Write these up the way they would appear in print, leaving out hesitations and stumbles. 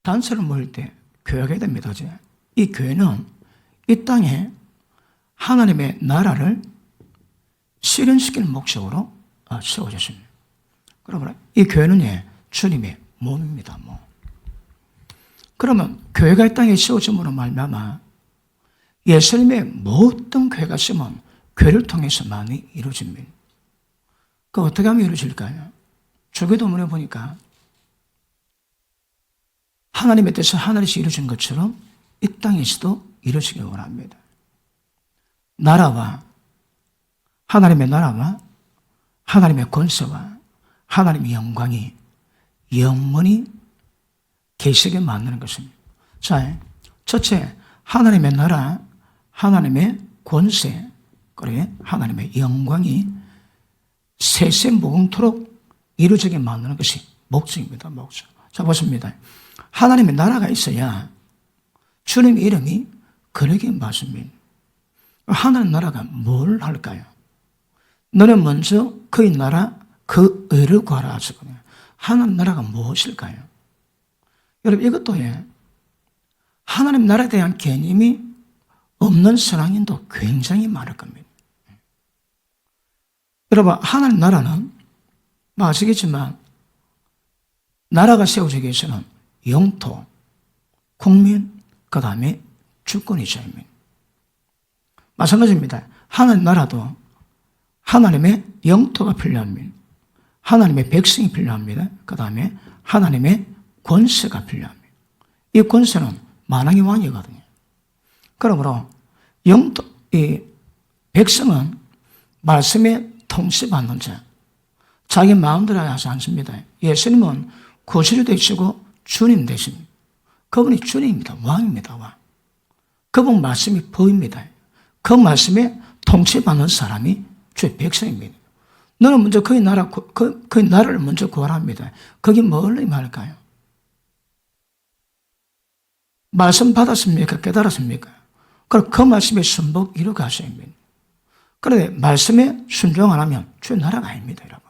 단체를 모일 때 교회가 됩니다. 이 교회는 이 땅에 하나님의 나라를 실현시키는 목적으로 세워졌습니다. 그러면 이 교회는 주님의 몸입니다. 그러면 교회가 이 땅에 세워짐으로 말미암아 예수님의 모든 교회가 있으면 교회를 통해서만이 이루어집니다. 그 어떻게 하면 이루어질까요? 주기도문에 보니까 하나님의 뜻은 하늘에서 이루어진 것처럼 이 땅에서도 이루어지길 원합니다. 하나님의 나라와 하나님의 권세와 하나님의 영광이 영원히 계시게 만드는 것입니다. 자, 첫째, 하나님의 나라, 하나님의 권세, 그리고 하나님의 영광이 세세무궁토록 이루어지게 만드는 것이 목적입니다. 목적. 자, 보십니다. 하나님의 나라가 있어야 주님의 이름이 거룩히 맞습니다. 하나님 나라가 뭘 할까요? 너는 먼저 그의 나라, 그 의를 구하라 하시거든요. 하나님 나라가 무엇일까요? 여러분, 이것도 하나님 나라에 대한 개념이 없는 선악인도 굉장히 많을 겁니다. 여러분, 하나님 나라는 아시겠지만 나라가 세워지기 위해서는 영토, 국민, 그 다음에 주권이 있어야 합니다. 마찬가지입니다. 하나님 나라도 하나님의 영토가 필요합니다. 하나님의 백성이 필요합니다. 그 다음에 하나님의 권세가 필요합니다. 이 권세는 만왕의 왕이거든요. 그러므로 이 백성은 말씀에 통치받는 자, 자기 마음대로 하지 않습니다. 예수님은 구세주 되시고 주님 되십니다. 그분이 주님입니다. 왕입니다. 왕. 그분 말씀이 법입니다. 그 말씀에 통치받는 사람이 주의 백성입니다. 너는 먼저 그의 나라를 먼저 구하라 합니다. 그게 뭘 말할까요? 말씀 받았습니까? 깨달았습니까? 그럼 그 말씀에 순복 이루어가셔야 합니다. 그런데 말씀에 순종 안 하면 주의 나라가 아닙니다, 여러분.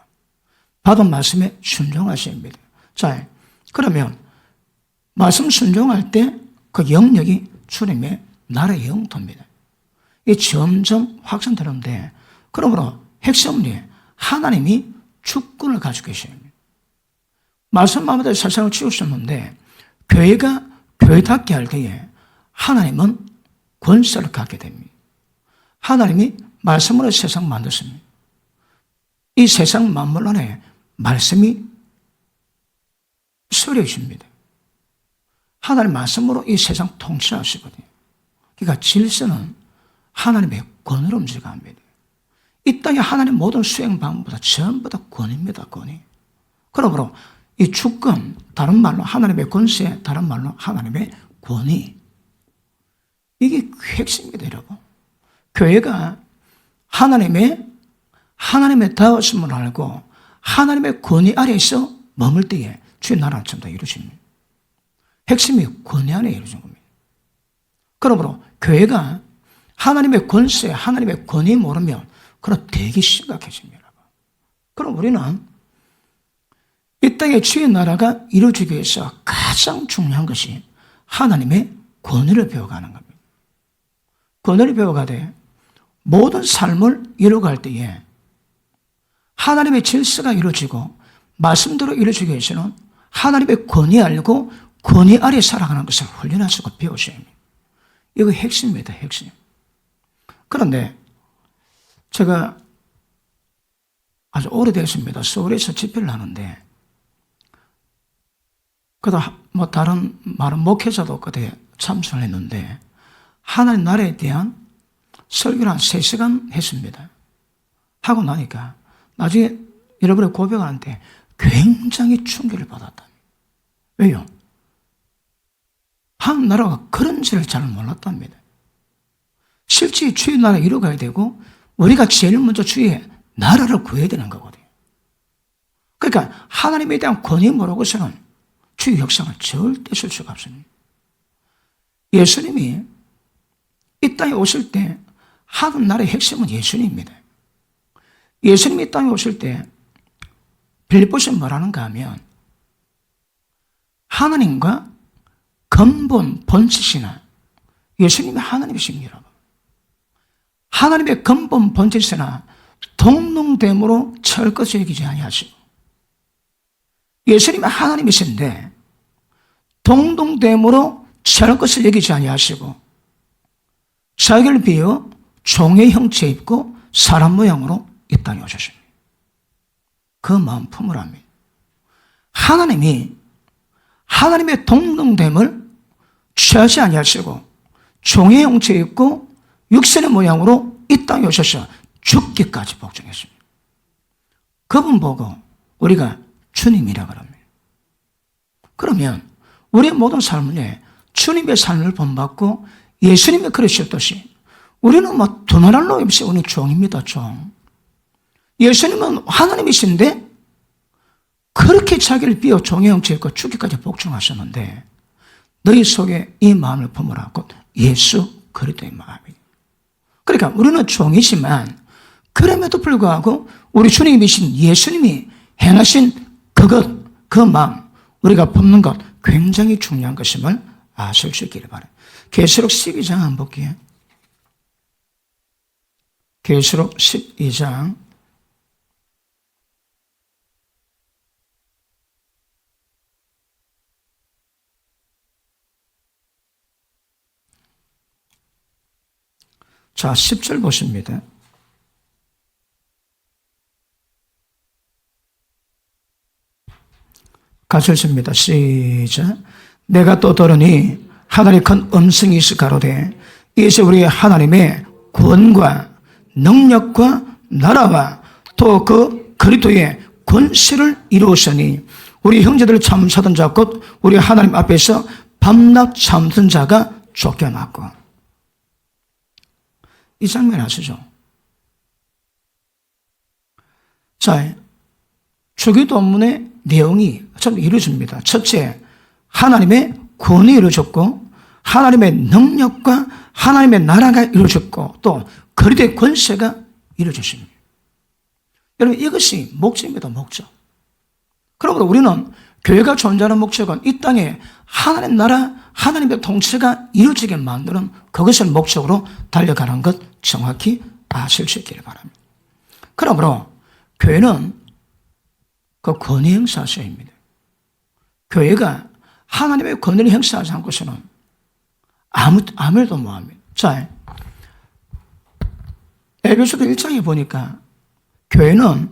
받은 말씀에 순종하셔야 합니다. 자, 그러면 말씀 순종할 때 그 영역이 주님의 나라의 영토입니다. 이게 점점 확산되는데, 그러므로 핵심은 하나님이 주권을 가지고 계셔야 합니다. 말씀 마음대로 세상을 치우셨는데 교회가 교회답게 할 때에 하나님은 권세를 갖게 됩니다. 하나님이 말씀으로 세상 만드십니다. 이 세상 만물 안에 말씀이 서려있습니다. 하나님 말씀으로 이 세상 통치하시거든요. 그러니까 질서는 하나님의 권으로 움직여갑니다. 이 땅에 하나님 모든 수행 방법보다 전부 다 권입니다. 권이. 그러므로 이 주권, 다른 말로 하나님의 권세, 다른 말로 하나님의 권위, 이게 핵심입니다, 여러분. 교회가 하나님의 다하심을 알고 하나님의 권위 아래에서 머물 때에 주의 나라는 전부 다 이루어집니다. 핵심이 권위 안에 이루어진 겁니다. 그러므로 교회가 하나님의 권세, 하나님의 권위 모르면 그럼 되게 심각해집니다. 그럼 우리는 이 땅에 주의 나라가 이루어지기 위해서 가장 중요한 것이 하나님의 권위를 배워가는 겁니다. 권위를 배워가되 모든 삶을 이루어갈 때에 하나님의 질서가 이루어지고 말씀대로 이루어지기 위해서는 하나님의 권위 알고 권위 아래 살아가는 것을 훈련하시고 배우셔야 합니다. 이거 핵심입니다. 핵심. 그런데 제가 아주 오래됐습니다. 서울에서 집회를 하는데 다른 많은 목회자도 그때 참석을 했는데 하나님 나라에 대한 설교를 한 3시간 했습니다. 하고 나니까 나중에 여러분의 고백하는데 굉장히 충격을 받았다. 왜요? 하나님 나라가 그런지를 잘 몰랐답니다. 실제 주의 나라를 이루어가야 되고 우리가 제일 먼저 주의 나라를 구해야 되는 거거든요. 그러니까 하나님에 대한 권위 모르고서는 주의 역사를 절대 쓸 수가 없습니다. 예수님이 이 땅에 오실 때 하나님 나라의 핵심은 예수님입니다. 예수님이 이 땅에 오실 때 빌립보서 뭐라는가 하면 하나님과 근본 본질이나 예수님이 하나님이십니다. 하나님의 근본 본질이나 동등됨으로 철것을 여기지 아니하시고, 예수님이 하나님이신데 동등됨으로 철것을 여기지 아니하시고 자기를 비어 종의 형체 입고 사람 모양으로 이 땅에 오셨습니다. 그 마음 품으라며 하나님이 하나님의 동등됨을 취하지 아니하시고 종의 형체 입고 육신의 모양으로 이 땅에 오셔서 죽기까지 복종했습니다. 그분 보고 우리가 주님이라고 합니다. 그러면 우리의 모든 삶에 주님의 삶을 본받고 예수님이 그러셨듯이 우리는 뭐 두말할 로 없이 우리는 종입니다. 종. 예수님은 하나님이신데 그렇게 자기를 비워 종의 형체 입고 죽기까지 복종하셨는데 너희 속에 이 마음을 품으라고 예수 그리스도의 마음이. 그러니까 우리는 종이지만 그럼에도 불구하고 우리 주님이신 예수님이 행하신 그것, 그 마음 우리가 품는 것 굉장히 중요한 것임을 아실 수 있기를 바랍니다. 계시록 12장 한번 볼게요. 계시록 12장 자, 10절 보십니다. 같이 읽습니다. 시작. 내가 또 들으니 하늘에 큰 음성이 있을 가로되 이것이 우리 하나님의 권과 능력과 나라와 또 그 그리스도의 권세를 이루었으니 우리 형제들을 참사던 자 곧 우리 하나님 앞에서 밤낮 참던 자가 쫓겨났고. 이 장면 아시죠? 자, 주기도문의 내용이 전부 이루어집니다. 첫째, 하나님의 권이 이루어졌고 하나님의 능력과 하나님의 나라가 이루어졌고 또 그리스도의 권세가 이루어졌습니다. 여러분 이것이 목적입니다. 목적. 그러므로 우리는 교회가 존재하는 목적은 이 땅에 하나님 나라, 하나님의 통치가 이루어지게 만드는 그것을 목적으로 달려가는 것 정확히 아실 수 있기를 바랍니다. 그러므로 교회는 그 권위 행사소입니다. 교회가 하나님의 권위를 행사하지 않고서는 아무래도 뭐합니다. 자, 에베소서 1장에 보니까 교회는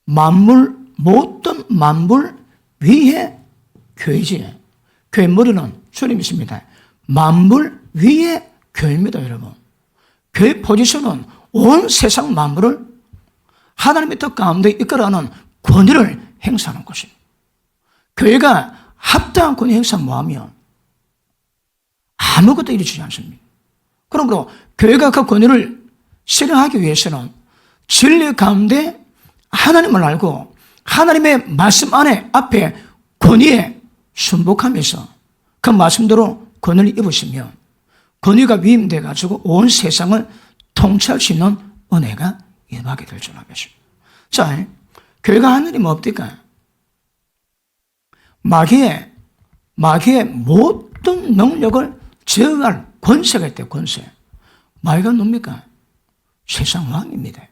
만물, 모든 만물 위에 교회지. 교회 머리는 주님이십니다. 만물 위에 교회입니다, 여러분. 교회 포지션은 온 세상 만물을 하나님의 뜻 가운데 이끌어가는 권위를 행사하는 것입니다. 교회가 합당한 권위 행사 뭐하면 아무것도 이루어지지 않습니다. 그러므로 교회가 그 권위를 실행하기 위해서는 진리 가운데 하나님을 알고 하나님의 말씀 안에 앞에 권위에 순복하면서 그 말씀대로 권위를 입으시면 권위가 위임돼 가지고 온 세상을 통치할 수 있는 은혜가 임하게 될 줄 알겠습니다. 자, 교회가 하는 일이 뭡니까? 마귀의 모든 능력을 제어할 권세가 있대요. 권세. 마귀가 뭡니까? 세상 왕입니다.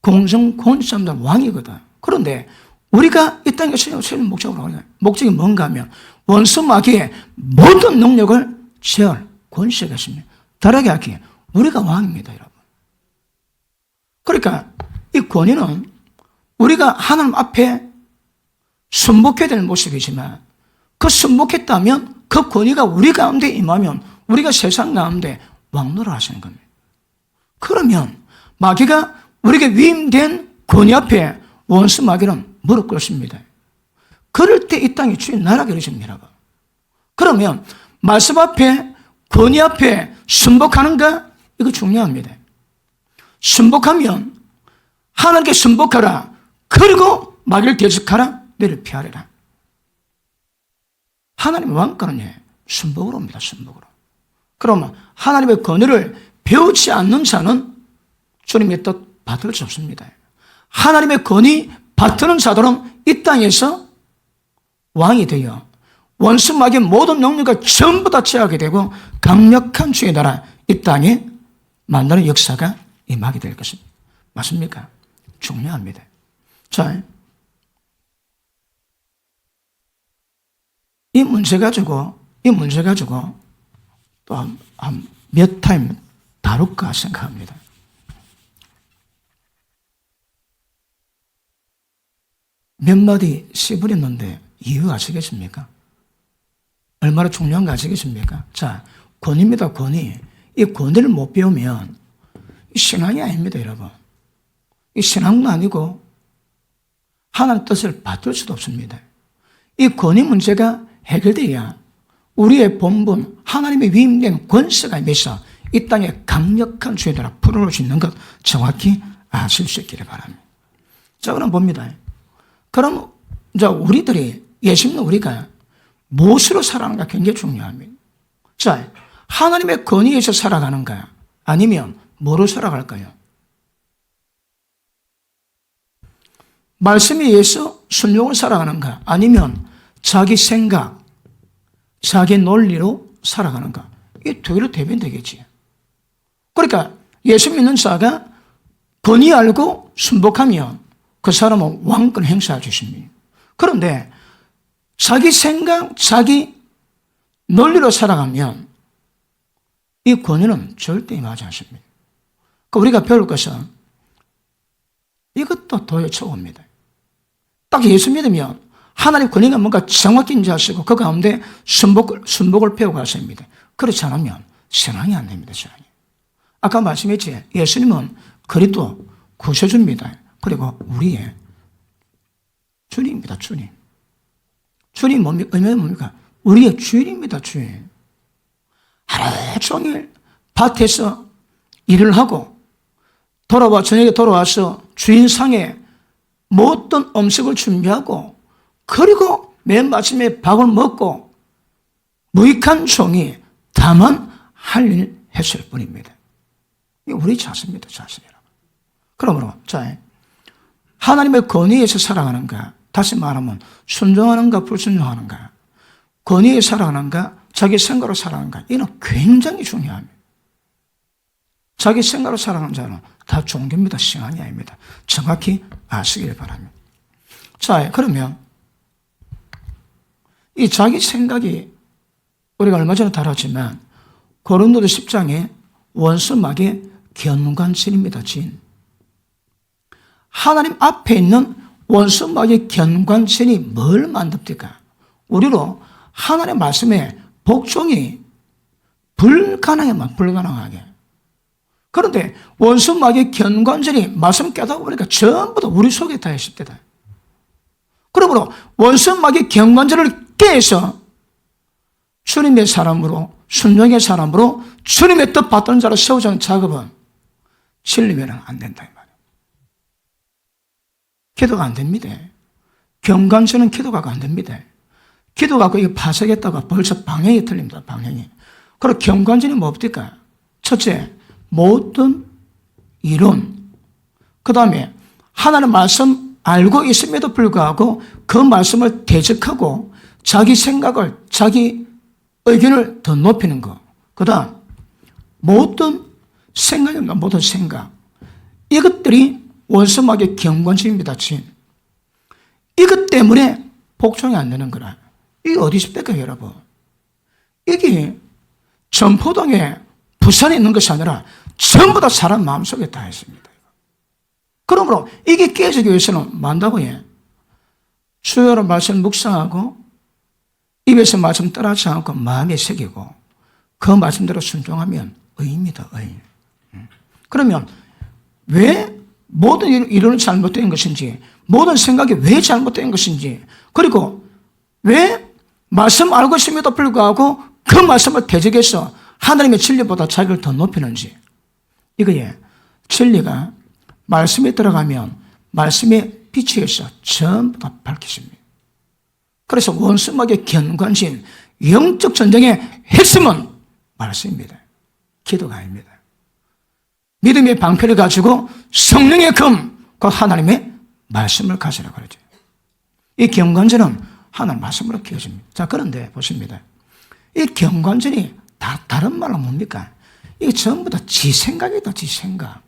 공정 권세자들 왕이거든. 그런데 우리가 이 땅에 세우는 목적으로 하는 목적이 뭔가 하면 원수 마귀의 모든 능력을 제어할 권세가 있습니다. 다르게 하기에 우리가 왕입니다, 여러분. 그러니까 이 권위는 우리가 하나님 앞에 순복해야 될 모습이지만 그 순복했다면 그 권위가 우리 가운데 임하면 우리가 세상 가운데 왕노를 하시는 겁니다. 그러면 마귀가 우리에게 위임된 권위 앞에 원수 마귀는 무릎 꿇습니다. 그럴 때 이 땅이 주의 나라가 이루어집니다. 그러면 말씀 앞에 권위 앞에 순복하는가? 이거 중요합니다. 순복하면 하나님께 순복하라. 그리고 마귀를 대적하라. 너를 피하리라. 하나님의 왕권은 순복으로 옵니다. 순복으로. 그러면 하나님의 권위를 배우지 않는 자는 주님의 뜻 받을 수 없습니다. 하나님의 권위 받드는 자들은 이 땅에서 왕이 되어 원수 마귀의 모든 능력을 전부 다 제하게 되고 강력한 주의 나라 이 땅에 만나는 역사가 임하게 될 것입니다. 맞습니까? 중요합니다. 자, 이 문제 가지고 또 한 몇 타임 다룰까 생각합니다. 몇 마디 씹으렸는데 이유 아시겠습니까? 얼마나 중요한 거 아시겠습니까? 자, 권위입니다, 권위. 이 권위를 못 배우면 이 신앙이 아닙니다, 여러분. 이 신앙도 아니고 하나님의 뜻을 받들 수도 없습니다. 이 권위 문제가 해결돼야 우리의 본분, 하나님의 위임된 권세가 임해서 이 땅에 강력한 주의 나라 풀어놓을 수 있는 것 정확히 아실 수 있기를 바랍니다. 자, 그럼 봅니다. 그럼 이제 우리들이 예수 믿는 우리가 무엇으로 살아가는가 굉장히 중요합니다. 자, 하나님의 권위에서 살아가는가 아니면 뭐로 살아갈까요? 말씀에 의해서 순종을 살아가는가 아니면 자기 생각, 자기 논리로 살아가는가 이 두 개로 대변되겠지. 그러니까 예수 믿는 자가 권위 알고 순복하면 그 사람은 왕권 행사할 수 있습니다. 그런데 자기 생각, 자기 논리로 살아가면 이 권위는 절대 임하지 않습니다. 그러니까 우리가 배울 것은 이것도 도요초입니다. 딱 예수 믿으면 하나님 권위가 뭔가 정확히 인지하시고 그 가운데 순복을 배워가셔야 합니다. 그렇지 않으면 신앙이 안 됩니다. 신앙이. 아까 말씀했지 예수님은 그리스도 구세주입니다. 그리고 우리의 주님입니다. 주님. 주님 의미는 뭡니까? 우리의 주인입니다. 주인. 하루 종일 밭에서 일을 하고 저녁에 돌아와서 주인상에 모든 음식을 준비하고 그리고 맨 마침에 밥을 먹고 무익한 종이 다만 할 일 했을 뿐입니다. 이게 우리 자신입니다. 자신이라고. 그러므로 자, 하나님의 권위에서 살아가는가 다시 말하면 순종하는가 불순종하는가 권위에 살아가는가 자기 생각으로 살아가는가 이는 굉장히 중요합니다. 자기 생각으로 살아가는 자는 다 종교입니다. 신앙이 아닙니다. 정확히 아시길 바랍니다. 자, 그러면 이 자기 생각이 우리가 얼마 전에 다뤘지만 고린도서 10장에 원수 마귀의 견관진입니다. 진. 하나님 앞에 있는 원수 마귀의 견관진이 뭘 만듭니까? 우리로 하나님의 말씀에 복종이 불가능하게. 그런데 원수 마귀의 견관진이 말씀 깨닫고 보니까 전부 다 우리 속에 다 있습니다. 그러므로 원수 마귀의 견관진을 깨서 주님의 사람으로 순종의 사람으로 주님의 뜻 받던 자로 세우자는 작업은 진리면 안 된다 이 말이에요. 기도가 안 됩니다. 경관수는 기도가 안 됩니다. 기도가 이거 파쇄겠다가 벌써 방향이 틀립니다. 방향이. 그리고 경관진이 뭡니까? 첫째, 모든 이론. 그 다음에 하나님 말씀 알고 있음에도 불구하고 그 말씀을 대적하고 자기 생각을, 자기 의견을 더 높이는 것. 그 다음, 모든 생각입니다. 모든 생각. 이것들이 원수마귀의 경관심입니다. 이것 때문에 복종이 안 되는 거라. 이게 어디 있습니까, 여러분? 이게 전포동에 부산에 있는 것이 아니라 전부 다 사람 마음속에 다 있습니다. 그러므로 이게 깨지기 위해서는 뭐한다고요? 주여로 말씀 묵상하고 입에서 말씀 따라하지 않고 마음에 새기고 그 말씀대로 순종하면 의입니다. 의. 그러면 왜 모든 이론이 잘못된 것인지 모든 생각이 왜 잘못된 것인지 그리고 왜 말씀 알고 있음에도 불구하고 그 말씀을 대적해서 하나님의 진리보다 자기를 더 높이는지 이거에 진리가 말씀에 들어가면 말씀의 빛에 의해서 전부 다 밝혀집니다. 그래서 원수마귀의 견관심, 영적 전쟁의 핵심은 말씀입니다. 기도가 아닙니다. 믿음의 방패를 가지고 성령의 금, 그 하나님의 말씀을 가지라고 그러죠. 이 경관전은 하나님 말씀으로 키워집니다. 자, 그런데 보십니다. 이 경관절이 다른 말로 뭡니까? 이게 전부 다 지 생각이다, 지 생각.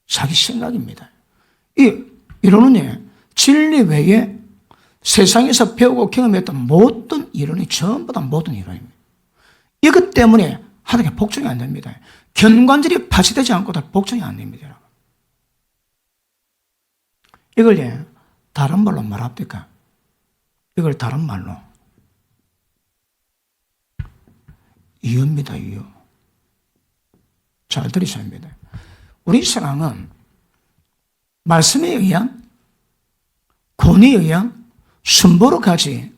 자기 생각입니다. 이론은요, 진리 외에 세상에서 배우고 경험했던 모든 이론이 전부 다 모든 이론입니다. 이것 때문에 하나님께 복종이 안 됩니다. 견관절이 파쇄되지 않고도 복종이 안 됩니다. 이걸 다른 말로 말합니까? 이걸 다른 말로 이유입니다. 이유. 잘 들으셔야 합니다. 우리 신앙은 말씀에 의한, 권위에 의한 순보로 가지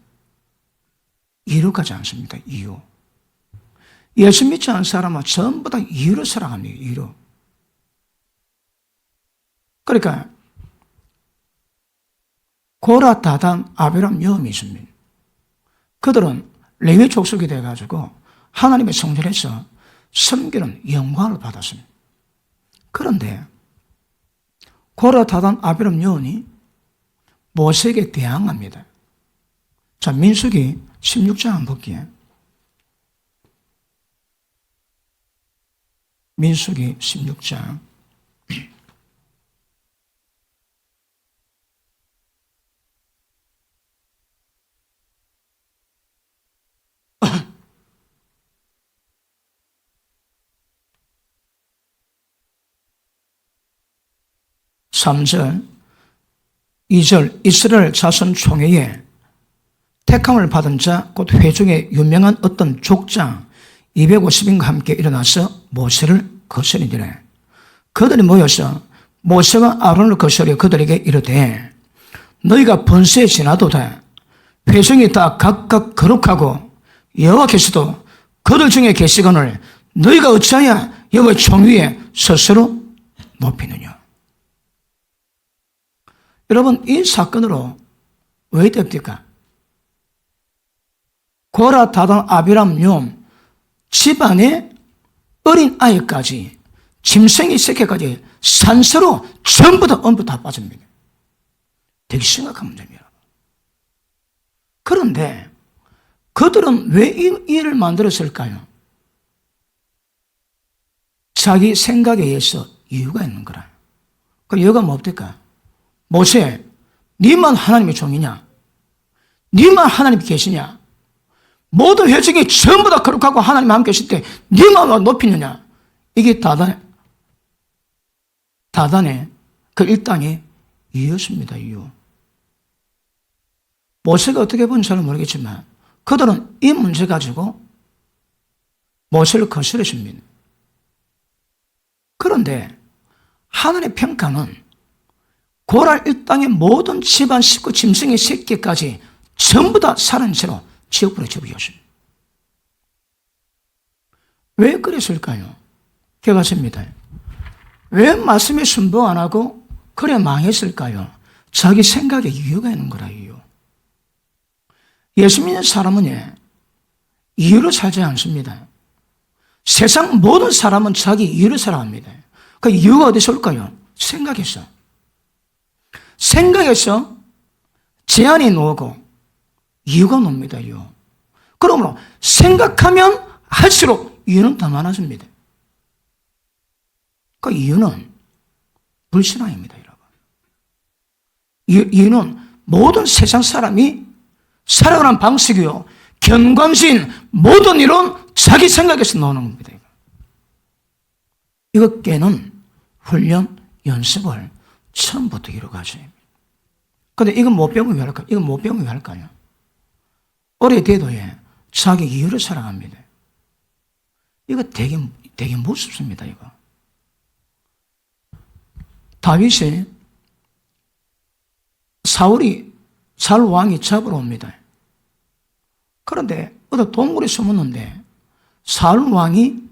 이유로 가지 않습니다. 이유. 예수 믿지 않은 사람은 전부 다 이유로 살아갑니다. 이유로. 그러니까 고라, 다단, 아벨람, 여음이 있습니다. 그들은 레위 족속이 되어가지고 하나님의 성전에서 섬기는 영광을 받았습니다. 그런데 고라, 다단, 아벨람, 여음이 모세에게 대항합니다. 자, 민수기 16장 한번 볼게요. 민수기 16장 3절, 2절, 이스라엘 자손 총회에 택함을 받은 자, 곧 회중의 유명한 어떤 족장 250인과 함께 일어나서 모세를 거스리니라. 그들이 모여서 모세와 아론을 거스려 그들에게 이르되, 너희가 번세에 지나도다. 회중이 다 각각 거룩하고 여호와께서도 그들 중에 계시거늘 너희가 어찌하여 여호와의 총위에 스스로 높이느냐. 여러분, 이 사건으로 왜 됩니까? 고라, 다단, 아비람, 욤 집안의 어린 아이까지 짐승이 새끼까지 산서로 전부 다 엄부 다 빠집니다. 되게 심각한 문제입니다. 그런데 그들은 왜 이 일을 만들었을까요? 자기 생각에 의해서 이유가 있는 거라. 그 이유가 뭡니까? 모세, 니만 하나님의 종이냐? 니만 하나님이 계시냐? 모든 회중이 전부 다 거룩하고 하나님 함께 계실 때 니만 높이느냐? 이게 다단의 그 일당의 이유였습니다. 이유. 모세가 어떻게 보는지 잘 모르겠지만 그들은 이 문제 가지고 모세를 거스르십니다. 그런데 하나님의 평가는 고라 일당의 모든 집안 식구 짐승의 새끼까지 전부 다 살은 채로 지옥불에 접으셨습니다. 왜 그랬을까요? 기억하십니다. 왜 말씀에 순종 안 하고 그래 망했을까요? 자기 생각에 이유가 있는 거라. 이유. 예수 믿는 사람은 이유로 살지 않습니다. 세상 모든 사람은 자기 이유로 살아갑니다. 그 이유가 어디서 올까요? 생각에서. 생각에서 제한이 나오고 이유가 놉니다. 이유. 그러므로 생각하면 할수록 이유는 더 많아집니다. 그 이유는 불신앙입니다. 여러분. 이유는 모든 세상 사람이 살아가는 방식이요, 견관신 모든 이론 자기 생각에서 나오는 겁니다. 이거 깨는 훈련, 연습을 처음부터 이루어가셔야 합니다. 그런데 이건 못 배우면 왜 할까요? 이건 못 배우면 왜 할까요? 오래돼도 자기 이유를 살아갑니다. 이거 되게 무섭습니다. 이거. 다윗이 사울 왕이 잡으러 옵니다. 그런데 어디 동굴에 숨었는데 사울 왕이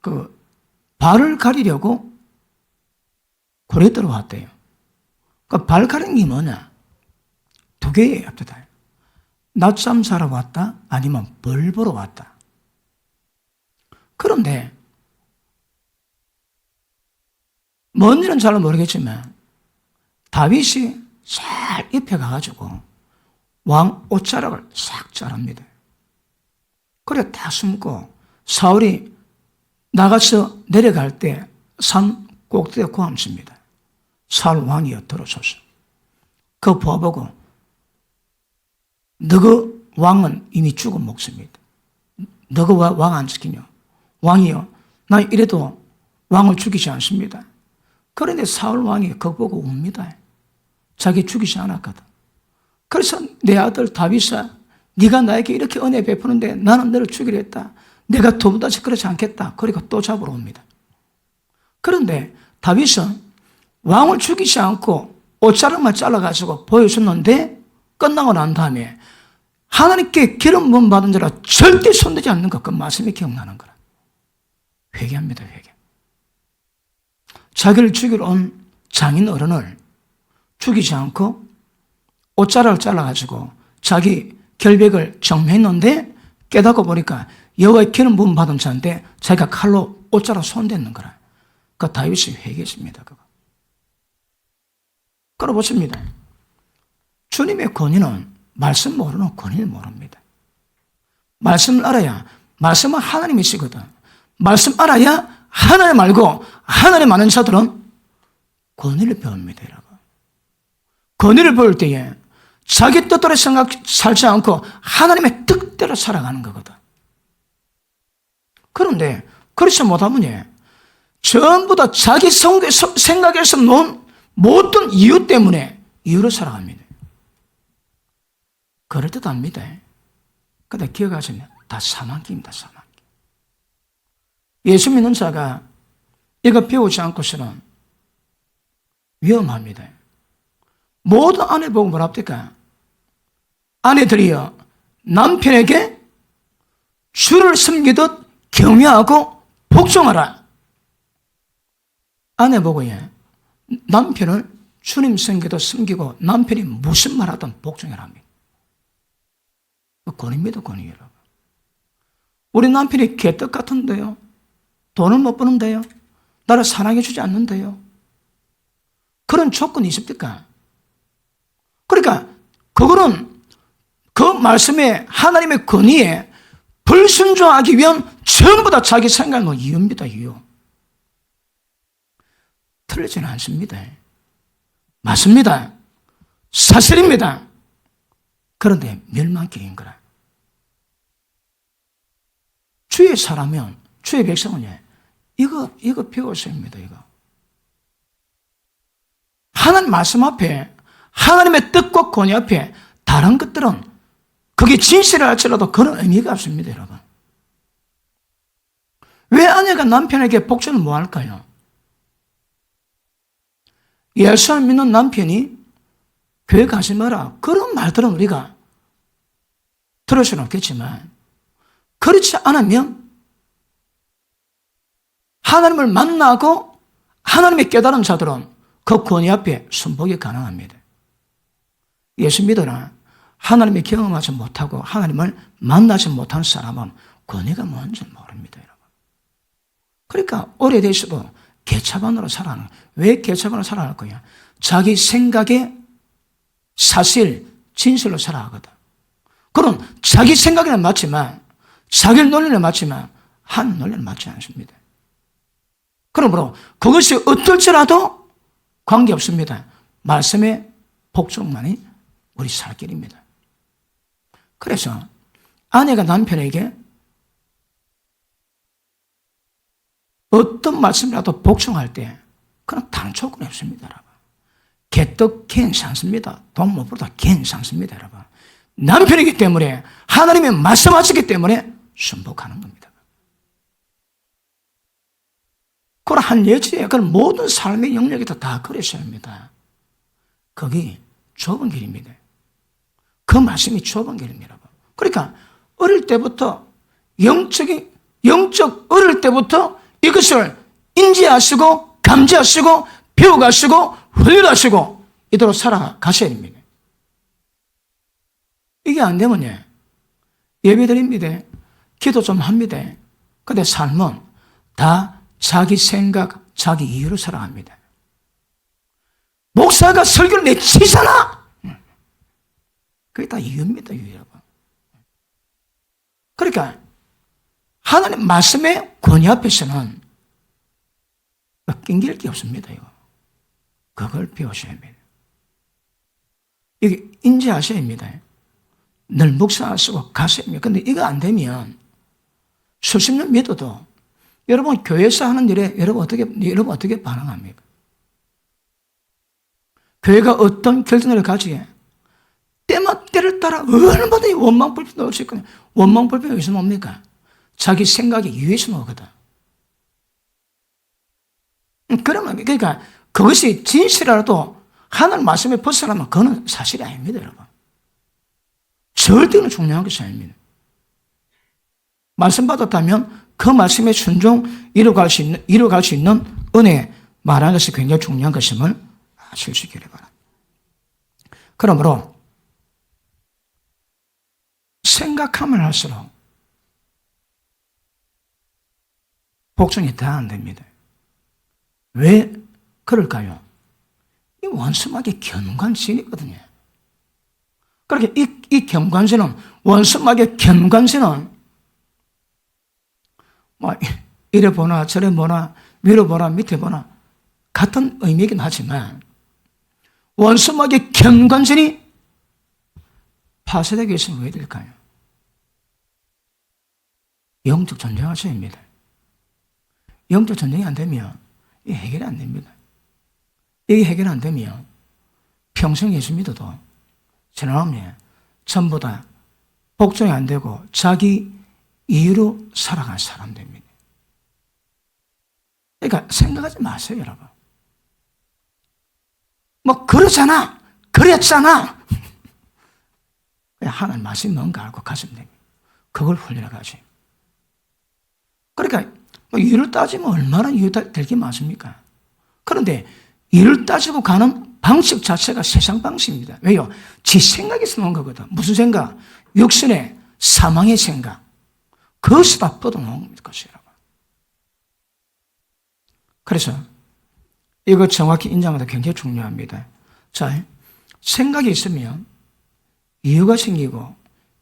그 발을 가리려고 굴에 들어왔대요. 그 발 가리는 게 뭐냐? 두 개예요. 낮잠 자러 왔다, 아니면 벌 보러 왔다. 그런데 뭔지는 잘 모르겠지만 다윗이 잘 입혀가가지고 왕 옷자락을 싹 자릅니다. 그래 다 숨고 사울이 나가서 내려갈 때 산 꼭대기에 고함칩니다. 사울 왕이여 들어서서. 그거 보고 너그 왕은 이미 죽은 목숨이다. 너그 왕 안 지키냐? 왕이여 나 이래도 왕을 죽이지 않습니다. 그런데 사울 왕이 그거 보고 웁니다. 자기 죽이지 않았거든. 그래서 내 아들 다윗아 네가 나에게 이렇게 은혜 베푸는데 나는 너를 죽이려 했다. 내가 두번다시 그렇지 않겠다. 그리고 또 잡으러 옵니다. 그런데 다윗은 왕을 죽이지 않고 옷자락만 잘라가지고 보여줬는데 끝나고 난 다음에 하나님께 기름 부음 받은 자라 절대 손대지 않는 것, 그 말씀이 기억나는 거라. 회개합니다, 회개. 자기를 죽이러 온 장인 어른을 죽이지 않고 옷자락을 잘라가지고 자기 결백을 정리했는데 깨닫고 보니까 여호와의 기름 부음 받은 자인데 자기가 칼로 옷자락 손댔는 거라. 그 다윗이 회개했습니다. 그거. 끌어보십니다. 주님의 권위는 말씀 모르는 권위를 모릅니다. 말씀을 알아야, 말씀은 하나님이시거든. 말씀 알아야 하나님 알고 하나님 아는 자들은 권위를 배웁니다, 여러분. 권위를 배울 때에 자기 뜻대로 살지 않고 하나님의 뜻대로 살아가는 거거든. 그런데 그렇지 못하면 전부 다 자기 생각에서 놓은 모든 이유 때문에 이유로 살아갑니다. 그럴 듯 합니다. 근데 기억하시면 다 사망기입니다, 사망기. 예수 믿는 자가 이거 배우지 않고서는 위험합니다. 모든 아내 보고 뭐라 합니까? 아내들이여 남편에게 주를 섬기듯 경외하고 복종하라. 아내 보고 남편을 주님 섬기듯 섬기고 남편이 무슨 말 하든 복종해라 합니다. 권위입니다, 권위 여러분. 우리 남편이 개떡 같은데요. 돈을 못 버는데요. 나를 사랑해 주지 않는데요. 그런 조건이 있습니까? 그러니까 그거는 그 말씀에 하나님의 권위에 불순종하기 위한 전부 다 자기 생각을 놓은 이유입니다, 이유. 틀리지는 않습니다. 맞습니다. 사실입니다. 그런데 멸망길인 거라. 주의 사람은, 주의 백성은 이거 배웠어야 합니다, 이거. 하나님 말씀 앞에, 하나님의 뜻과 권위 앞에 다른 것들은 그게 진실을 할지라도 그런 의미가 없습니다, 여러분. 왜 아내가 남편에게 복종을 뭐 할까요? 예수를 믿는 남편이 교회 가지 마라. 그런 말들은 우리가 들을 수는 없겠지만, 그렇지 않으면 하나님을 만나고 하나님의 깨달은 자들은 그 권위 앞에 순복이 가능합니다. 예수 믿으나 하나님의 경험하지 못하고 하나님을 만나지 못한 사람은 권위가 뭔지 모릅니다, 여러분. 그러니까 오래돼서도 개차반으로 살아가는 거예요. 왜 개차반으로 살아갈 거냐? 자기 생각에 사실, 진실로 살아가거든. 그럼 자기 생각에는 맞지만, 자기 논리는 맞지만, 한 논리는 맞지 않습니다. 그러므로 그것이 어떨지라도 관계없습니다. 말씀의 복종만이 우리 살 길입니다. 그래서 아내가 남편에게 어떤 말씀이라도 복종할 때 그건 다른 조건이 없습니다, 여러분. 개떡 괜찮습니다. 돈 못 벌어도 괜찮습니다, 여러분. 남편이기 때문에 하나님이 말씀하시기 때문에 순복하는 겁니다. 그걸 한 여지에 그 모든 삶의 영역에도 다 그러셔야 합니다. 거기 좁은 길입니다. 그 말씀이 좁은 길입니다. 그러니까 어릴 때부터 영적 어릴 때부터 이것을 인지하시고 감지하시고 배워가시고 훈련하시고 이대로 살아가셔야 됩니다. 이게 안 되면 예배드립니다. 기도 좀 합니다. 근데 삶은 다 자기 생각, 자기 이유로 살아갑니다. 목사가 설교를 내치잖아. 그게 다 이유입니다, 여러분. 그러니까 하나님 말씀의 권위 앞에서는 낑길 게 없습니다. 이거. 그걸 배우셔야 합니다. 이게 인지하셔야 합니다. 늘 목사 쓰고 가셔야 합니다. 근데 이거 안 되면 수십 년 믿어도 여러분 교회에서 하는 일에 여러분 어떻게 반응합니까? 교회가 어떤 결정을 가지게 때를 따라 얼마든지 원망불평도 없을 거예요. 원망불평이 어디서 나옵니까? 자기 생각이 위에서 나오거든. 그러니까 그것이 진실이라도 하나님 말씀에 벗어나면 그건 사실이 아닙니다, 여러분. 절대로 중요한 것이 아닙니다. 말씀 받았다면 그 말씀에 순종 이루어갈 수 있는 은혜 말하는 것이 굉장히 중요한 것임을 아실 수 있기를 바랍니다. 그러므로 생각하면 할수록 복종이 다 안 됩니다. 왜 그럴까요? 이 원수막의 견관신이거든요. 그렇게 이 견관신은, 원수막의 견관신은 뭐 이래 보나 저래 보나 위로 보나 밑에 보나 같은 의미이긴 하지만 원수막의 견관신이 파쇄되기 위해서는 왜 될까요? 영적 전쟁하셔야 합니다. 영적 전쟁이 안 되면 이게 해결이 안 됩니다. 이게 해결 안 되면 평생 예수 믿어도 저놈이 전부 다 복종이 안 되고 자기 이유로 살아간 사람 됩니다. 그러니까 생각하지 마세요, 여러분. 뭐 그러잖아, 그랬잖아. 그냥 하나님 말씀이 뭔가 알고 가시면 됩니다. 그걸 훈련해 가지. 그러니까 뭐 이유를 따지면 얼마나 이유가 될 게 많습니까? 그런데 이유를 따지고 가는 방식 자체가 세상 방식입니다. 왜요? 지 생각에서 나온 거거든. 무슨 생각? 육신의 사망의 생각. 그것이 다 뻗어나온 것이에요. 그래서 이거 정확히 인정하는 게 굉장히 중요합니다. 자, 생각이 있으면 이유가 생기고,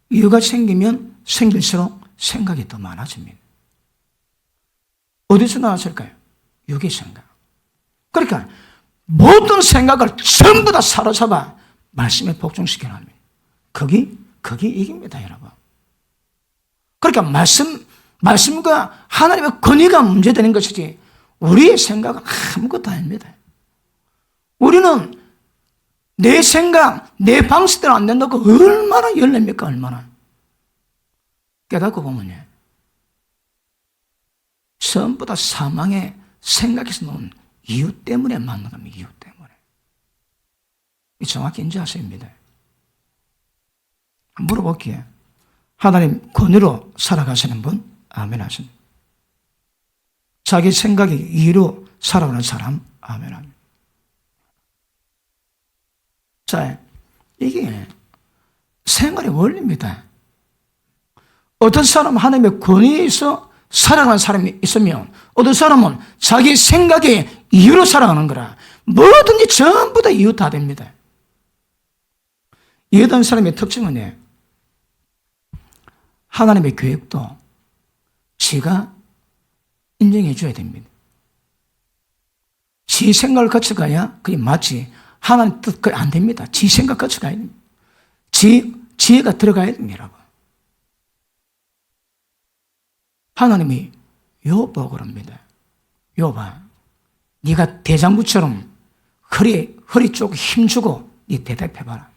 이유가 생기면 생길수록 생각이 더 많아집니다. 어디서 나왔을까요? 육의 생각. 그러니까 모든 생각을 전부 다 사로잡아 말씀에 복종시켜 놔요. 그게 이깁니다, 여러분. 그러니까 말씀과 하나님의 권위가 문제되는 것이지 우리의 생각은 아무것도 아닙니다. 우리는 내 생각, 내 방식대로 안 된다고 얼마나 열냅니까, 얼마나. 깨닫고 보면요. 전부 다 사망의 생각에서 나온 이유 때문에 만난 겁니다. 이유 때문에. 정확히 인지하셔야 합니다. 물어볼게요. 하나님 권위로 살아가시는 분? 아멘 하십니다. 자기 생각이 이유로 살아가는 사람? 아멘 합니다. 자, 이게 생활의 원리입니다. 어떤 사람은 하나님의 권위에 있어 살아가는 사람이 있으면 어떤 사람은 자기 생각의 이유로 살아가는 거라. 뭐든지 전부 다 이유 다 됩니다. 이해된 사람의 특징은 하나님의 계획도 지가 인정해 줘야 됩니다. 지 생각을 거쳐가야 그게 맞지. 하나님 뜻 안 됩니다. 지 생각 거쳐가야 됩니다. 지혜가 들어가야 됩니다, 여러분. 하나님이 욥 그럽니다. 욥아, 네가 대장부처럼 허리 쪽 힘주고 네 대답해봐라.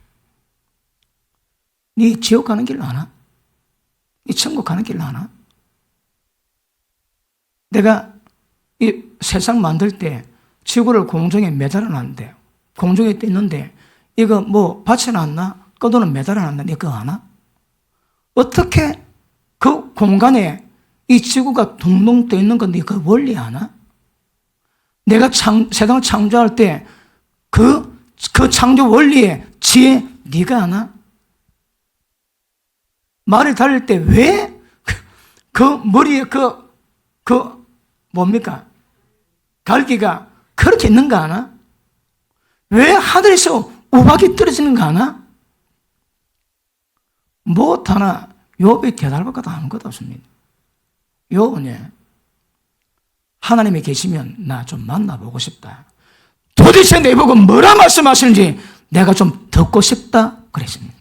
네 지옥 가는 길 아나? 네 천국 가는 길 아나? 내가 이 세상 만들 때 지구를 공중에 매달아놨는데, 공중에 있는데 이거 뭐 받쳐놨나? 꺼도는 매달아놨나? 네 그거 아나? 어떻게 그 공간에 이 지구가 둥둥 떠 있는 건데 그 원리 아나? 내가 세상을 창조할 때 그 창조 원리의 지혜 네가 아나? 말을 달릴 때 왜 그 머리에 뭡니까? 갈기가 그렇게 있는가 아나? 왜 하늘에서 우박이 떨어지는가 하나? 무엇 하나 욥이 대답할 것도 아무것도 없습니다. 욥은 하나님이 계시면 나 좀 만나보고 싶다. 도대체 내보고 뭐라 말씀하시는지 내가 좀 듣고 싶다 그랬습니다.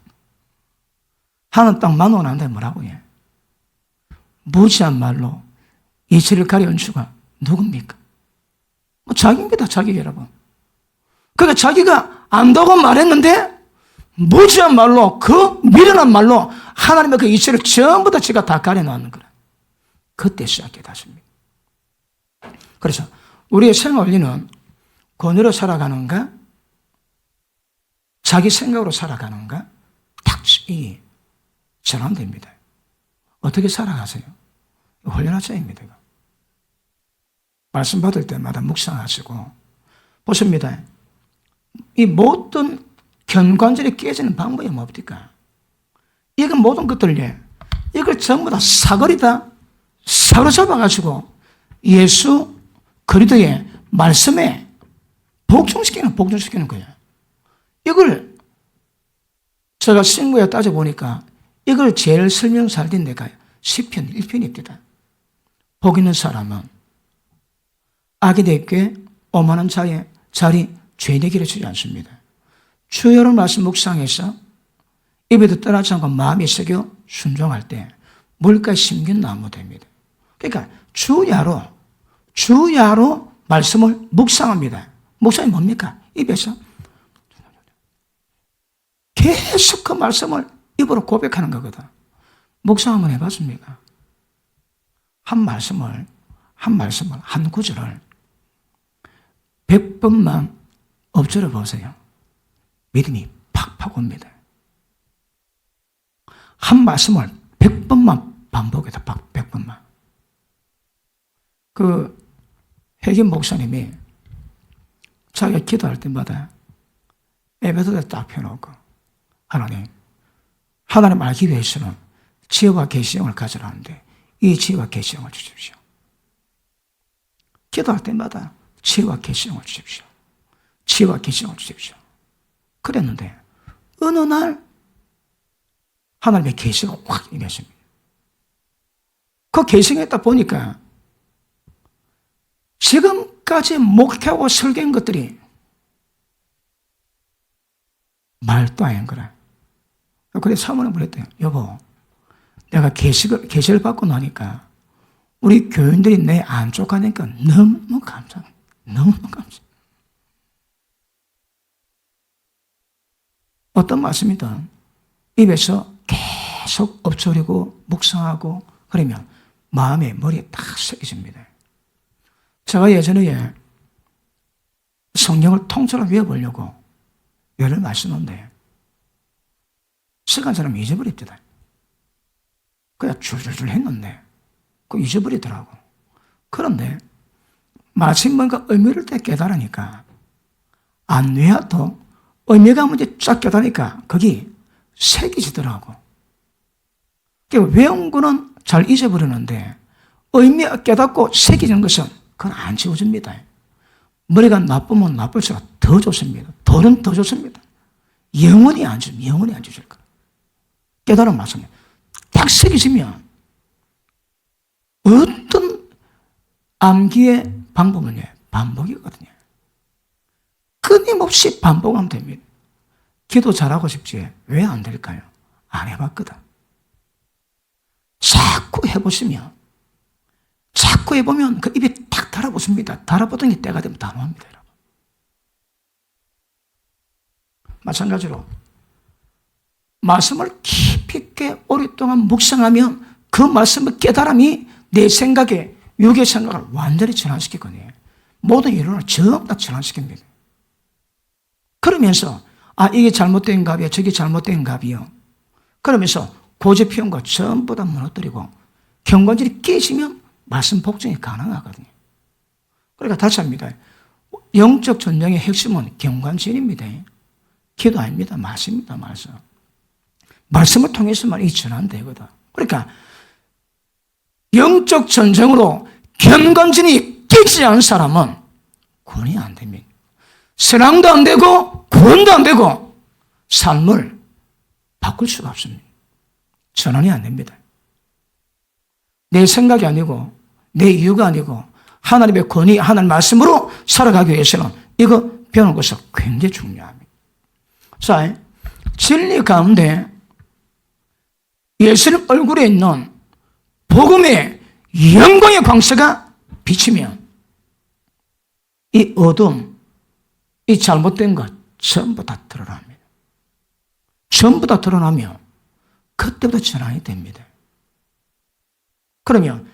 하나님 딱 만나고 난 다음에 뭐라고 해? 무지한 말로 이치를 가려운 주가 누굽니까? 자기입니다, 자기 여러분. 그러니까 자기가 안다고 말했는데 무지한 말로, 그 미련한 말로 하나님의 그 이치를 전부 다 제가 다 가려놓는 거라. 그때 시작해 다십니다. 그래서 우리의 생활 원리는 권위로 살아가는가, 자기 생각으로 살아가는가, 딱 이 전환됩니다. 어떻게 살아가세요? 훈련하자입니다. 말씀 받을 때마다 묵상하시고 보십니다. 이 모든 견관절이 깨지는 방법이 뭡니까? 이건 모든 것들 이걸 전부 다 사거리다 사로잡아가지고 예수 그리스도의 말씀에 복종시키는 거예요. 이걸 제가 신구에 따져보니까 이걸 제일 설명 잘 된 데가 시편 1편입니다. 복 있는 사람은 악이 되게 오만한 자의 자리 죄되기를 주지 않습니다. 주여를 말씀 묵상해서 입에도 떠나지 않고 마음이 새겨 순종할 때 물가에 심긴 나무 됩니다. 그러니까 주야로 말씀을 묵상합니다. 묵상이 뭡니까? 입에서 계속 그 말씀을 입으로 고백하는 거거든. 묵상 한번 해봤습니까? 한 말씀을 한 구절을 100번만 엎드려 보세요. 믿음이 팍팍 옵니다. 한 말씀을 100번만 반복해서 100번만. 그 핵임 목사님이 자기가 기도할 때마다 에베소서에 딱 펴놓고 하나님 알기 위해서는 지혜와 계시형을 가져라는데 이 지혜와 계시형을 주십시오. 기도할 때마다 지혜와 계시형을 주십시오. 지혜와 계시형을 주십시오. 그랬는데 어느 날 하나님의 계시가 확 임했습니다. 그 계시가 있다 보니까 지금까지 목회하고 설교한 것들이 말도 아닌 거라. 그래서 사모님 그랬대요. 여보, 내가 계시를 받고 나니까 우리 교인들이 내 안쪽 가니까 너무 감사해. 너무 감사해. 어떤 말씀이든 입에서 계속 엎드리고 묵상하고 그러면 마음에 머리에 딱 새겨집니다. 제가 예전에 성경을 통째로 외워보려고 열을 마시는데 시간 사람 잊어버립니다. 그냥 줄줄줄 했는데 그거 잊어버리더라고. 그런데 마침 뭔가 의미를 딱 깨달으니까 안 외워도 의미가 뭔지 쫙 깨달으니까 거기 새겨지더라고. 외운 거는 잘 잊어버리는데 의미 깨닫고 새겨지는 것은 그건 안 지워집니다. 머리가 나쁘면 나쁠수록 더 좋습니다. 덜은 더 좋습니다. 영원히 안 지워질 거예요. 깨달은 말씀이 딱 새겨지면 어떤 암기의 방법은 반복이거든요. 끊임없이 반복하면 됩니다. 기도 잘하고 싶지 왜 안 될까요? 안 해봤거든. 자꾸 해보시면 자꾸 해보면 그 입에 탁 달아붙습니다. 달아붙은 게 때가 되면 단호합니다. 여러분. 마찬가지로 말씀을 깊이 있게 오랫동안 묵상하면 그 말씀의 깨달음이 내 생각에 육의 생각을 완전히 전환시키거든요. 모든 이론을 전부 다 전환시킵니다. 그러면서 이게 잘못된 갑이야, 저게 잘못된 갑이요. 그러면서 고집 피운 거 전부 다 무너뜨리고 경관절이 깨지면 말씀 복종이 가능하거든요. 그러니까 다시 합니다. 영적 전쟁의 핵심은 경관절입니다. 기도 아닙니다. 말씀입니다. 말씀. 말씀을 통해서만 이 전환되거든. 그러니까 영적 전쟁으로 경관절이 깨지지 않은 사람은 구원이 안 됩니다. 선앙도 안 되고 구원도 안 되고 삶을 바꿀 수가 없습니다. 전환이 안 됩니다. 내 생각이 아니고 내 이유가 아니고 하나님의 권위, 하나님의 말씀으로 살아가기 위해서는 이거 배우는 것이 굉장히 중요합니다. 자, 진리 가운데 예수님 얼굴에 있는 복음의 영광의 광채가 비치면 이 어둠, 이 잘못된 것 전부 다 드러납니다. 전부 다 드러나면 그때부터 전환이 됩니다. 그러면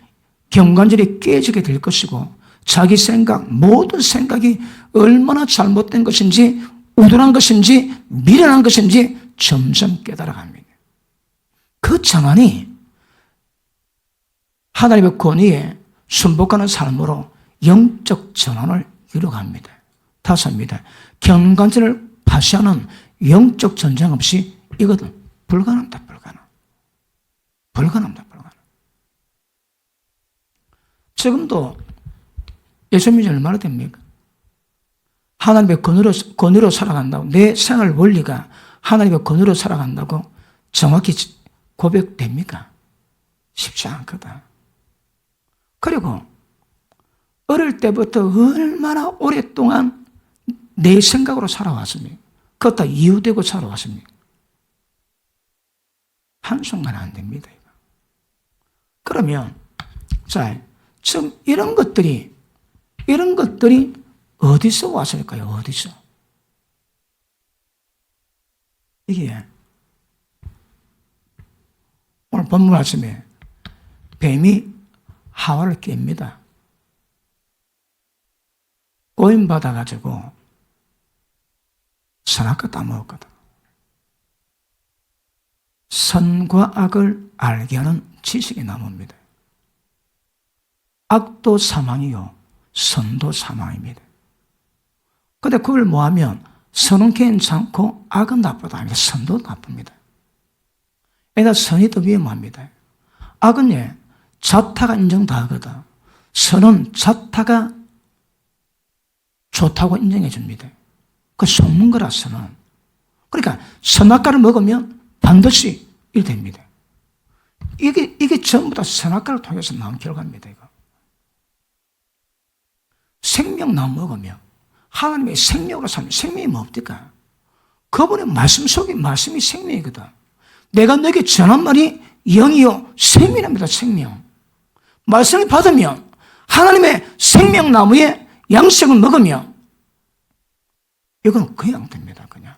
경관절이 깨지게 될 것이고 자기 생각, 모든 생각이 얼마나 잘못된 것인지 우둔한 것인지 미련한 것인지 점점 깨달아갑니다. 그 전환이 하나님의 권위에 순복하는 삶으로 영적 전환을 이루어갑니다. 다섯입니다. 경관절을 파시하는 영적 전쟁 없이 이것은 불가능합니다. 불가능합니다. 지금도 예수 믿은 지 얼마나 됩니까? 하나님의 권위로 살아간다고, 내 생활 원리가 하나님의 권위로 살아간다고 정확히 고백됩니까? 쉽지 않거든. 그리고 어릴 때부터 얼마나 오랫동안 내 생각으로 살아왔습니까? 그것 다 이유되고 살아왔습니까? 한순간 안 됩니다. 그러면 자, 지금 이런 것들이 어디서 왔을까요? 어디서? 이게 오늘 본문 말씀에 뱀이 하와를 깹니다. 오인받아가지고 선악과 따먹었거든. 선과 악을 알게 하는 지식이 나옵니다. 악도 사망이요, 선도 사망입니다. 그런데 그걸 뭐하면 선은 괜찮고 악은 나쁘다 합니다. 선도 나쁩니다. 애다 선이 더 위험합니다. 악은 자타가 인정 다 하거든. 선은 자타가 좋다고 인정해 줍니다. 그 속는 거라 선은. 그러니까 선악과를 먹으면 반드시 이렇게 됩니다. 이게 전부 다 선악과를 통해서 나온 결과입니다. 이거. 생명나무 먹으면 하나님의 생명으로 살면 생명이 뭡니까? 그분의 말씀 속에 말씀이 생명이거든. 내가 너에게 전한 말이 영이요 생명입니다. 생명. 말씀을 받으면 하나님의 생명나무의 양식을 먹으면 이건 그냥 됩니다. 그냥.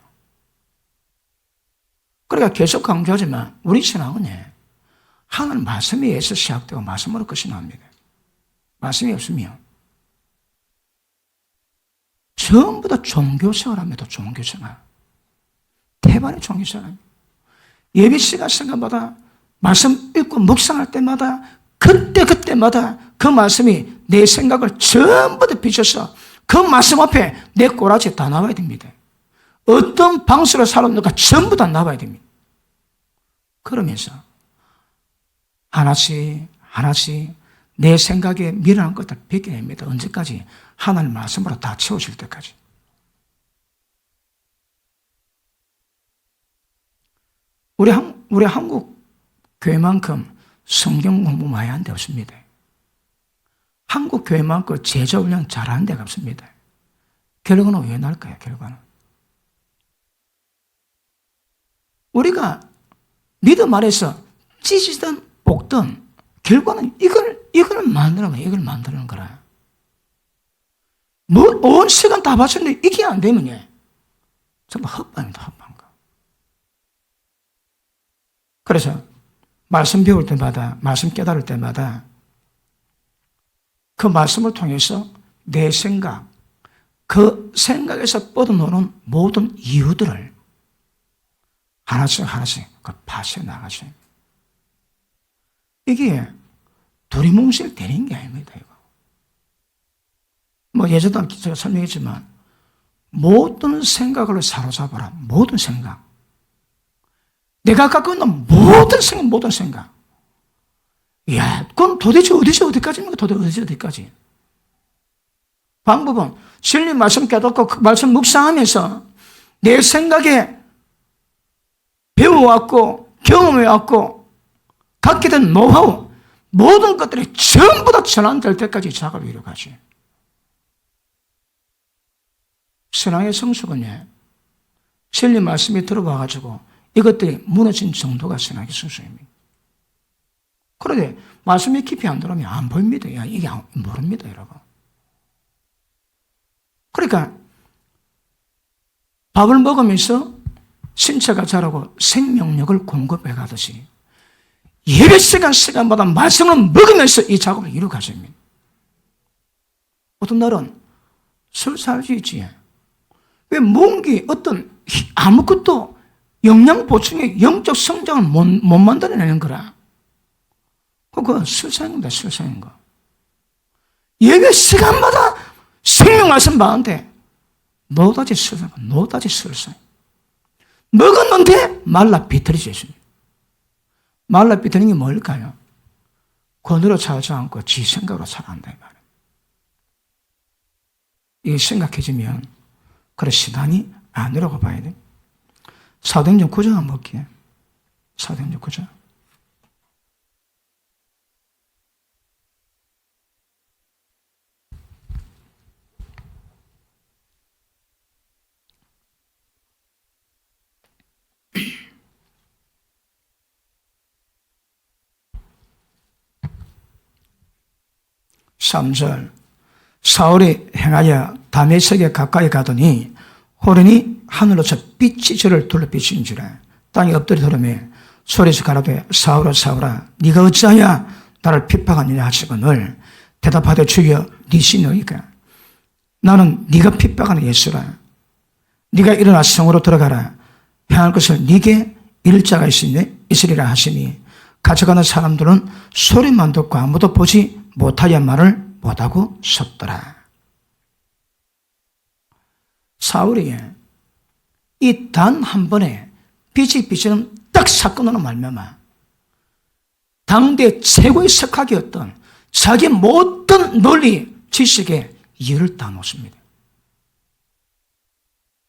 그러니까 계속 강조하지만 우리 신앙은 하나님 말씀에 의해서 시작되고 말씀으로 끝이 납니다. 말씀이 없으면 전부 다 종교생활 합니다. 종교생활. 태반의 종교생활. 예배 시간 생각마다 말씀 읽고 묵상할 때마다 그때마다 그 말씀이 내 생각을 전부 다 비춰서 그 말씀 앞에 내 꼬라지 다 나와야 됩니다. 어떤 방식으로 살았는가 전부 다 나와야 됩니다. 그러면서 하나씩 내 생각에 미련한 것들 벗겨냅니다. 언제까지? 하나님 말씀으로 다 채우실 때까지. 우리 한국 교회만큼 성경 공부 많이 하는 데 없습니다. 한국 교회만큼 제자 훈련 잘하는 데가 없습니다. 결과는 왜 날까요? 결과는. 우리가 믿음 아래서 찢으든 볶든 결과는 이걸 만드는 거라. 온 시간 다 바쳤는데 이게 안 되면 정말 헛방입니다. 헛방. 그래서 말씀 배울 때마다, 말씀 깨달을 때마다 그 말씀을 통해서 내 생각, 그 생각에서 뻗어놓는 모든 이유들을 하나씩 파쇄 나가셔요. 이게 두리뭉실 되는 게 아닙니다. 이거. 예전에 제가 설명했지만 모든 생각을 사로잡아라. 모든 생각. 내가 갖고 있는 모든 생각. 이야, 그건 도대체 어디까지입니까? 도대체 어디까지? 방법은 진리 말씀 깨닫고 그 말씀 묵상하면서 내 생각에 배워왔고 경험해왔고 갖게 된 노하우 모든 것들이 전부 다 전환될 때까지 작업을 이루어가지. 신앙의 성숙은요, 진리 말씀이 들어와가지고 이것들이 무너진 정도가 신앙의 성숙입니다. 그런데 말씀이 깊이 안 들어오면 안 보입니다. 이게 모릅니다, 여러분. 그러니까 밥을 먹으면서 신체가 자라고 생명력을 공급해 가듯이 예배 시간마다 말씀을 먹으면서 이 작업을 이루어가야 합니다. 어떤 날은 술 살 수 있지. 왜 몸기 어떤 아무것도 영양 보충에 영적 성장을 못 만들어내는 거라. 그거 술사입니다, 술사인 거. 예배 시간마다 생명 말씀 받는데 노다지 술사, 노다지 술사. 먹었는데 말라 비틀어져 있습니다. 말라 비틀는 게 뭘까요? 권으로 차지 않고 지 생각으로 살아간다 이 말이에요. 이게 생각해지면 그래 신앙이 아니라고 봐야 돼. 사도행전 9장 한번 볼게요. 사도행전 9장. (3절) 사울이 행하여 다메섹에 가까이 가더니 호련히 하늘로서 빛이 저를 둘러 비친지라. 땅에 엎드려 들으며 소리에서 가라되 사울아 사울아 네가 어찌하여 나를 핍박하느냐 하시거늘 대답하되 주여 네 신이니까 나는 네가 핍박하는 예수라. 네가 일어나 성으로 들어가라. 행할 것을 네게 이를 자가 있으리라 하시니 가져가는 사람들은 소리만 듣고 아무도 보지 못하여 말을 못하고 섰더라. 사울이 이 단 한 번에 빛이 비치는 딱 사건으로 말미암아 당대 최고의 석학이었던 자기 모든 논리 지식에 열을 다 놓습니다.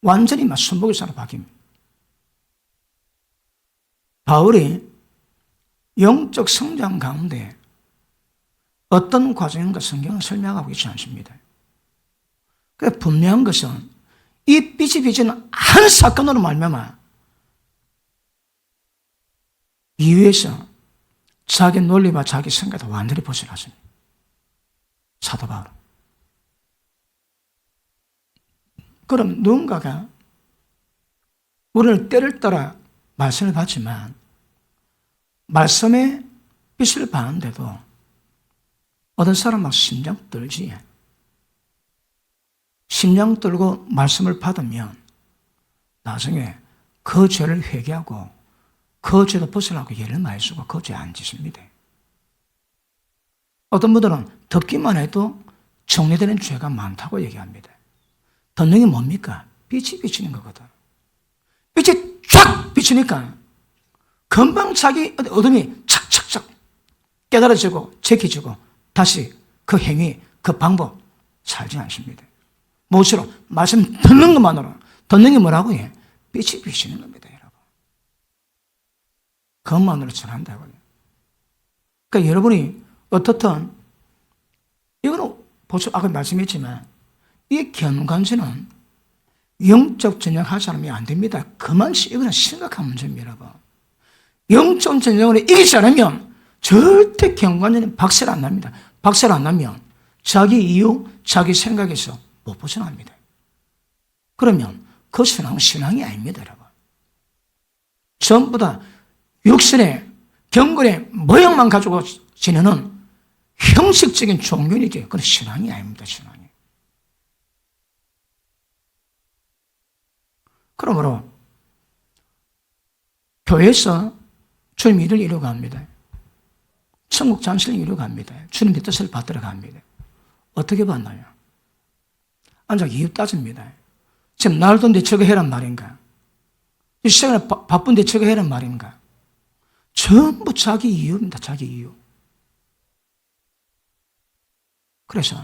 완전히 순복의 사로 바뀝니다. 바울이 영적 성장 가운데 어떤 과정인가 성경은 설명하고 있지 않습니다. 그러니까 분명한 것은 이 빛이 비치는 한 사건으로 말미암아 이유에서 자기 논리와 자기 생각을 완전히 벗어났습니다. 사도 바울. 그럼 누군가가 우리를 때를 따라 말씀을 받지만 말씀의 빛을 받는데도 어떤 사람 막 심장 떨지. 심장 떨고 말씀을 받으면 나중에 그 죄를 회개하고 그 죄도 벗으려고 예를 많이 쓰고 그 죄 안 짓습니다. 어떤 분들은 듣기만 해도 정리되는 죄가 많다고 얘기합니다. 듣는 게 뭡니까? 빛이 비치는 거거든. 빛이 쫙 비치니까 금방 자기 어둠이 착착착 깨달아지고 제껴지고 다시 그 행위, 그 방법 살지 않습니다. 무엇으로? 말씀 듣는 것만으로. 듣는 게 뭐라고 해? 빛이 비치는 겁니다, 여러분. 그것만으로 전한다고요. 그러니까 여러분이 어떻든 이거는 벌써 아까 말씀했지만 이 견관세는 영적 전쟁할 사람이 안 됩니다. 이거는 심각한 문제입니다, 여러분. 영적 전쟁을 이기지 않으면 절대 견관세는 박살 안 납니다. 박살 안 나면 자기 이유, 자기 생각에서 못 벗어납니다. 그러면 그 신앙은 신앙이 아닙니다, 여러분. 전부 다 육신의 경건의 모양만 가지고 지내는 형식적인 종교이지 그건 신앙이 아닙니다, 신앙이. 그러므로 교회에서 주님 일을 이루어 갑니다. 천국 잔치를 이루어 갑니다. 주님의 뜻을 받들어 갑니다. 어떻게 받나요? 앉아 이유 따집니다. 지금 날돈데 저거 해란 말인가? 이 시간에 바쁜데 저거 해란 말인가? 전부 자기 이유입니다. 자기 이유. 그래서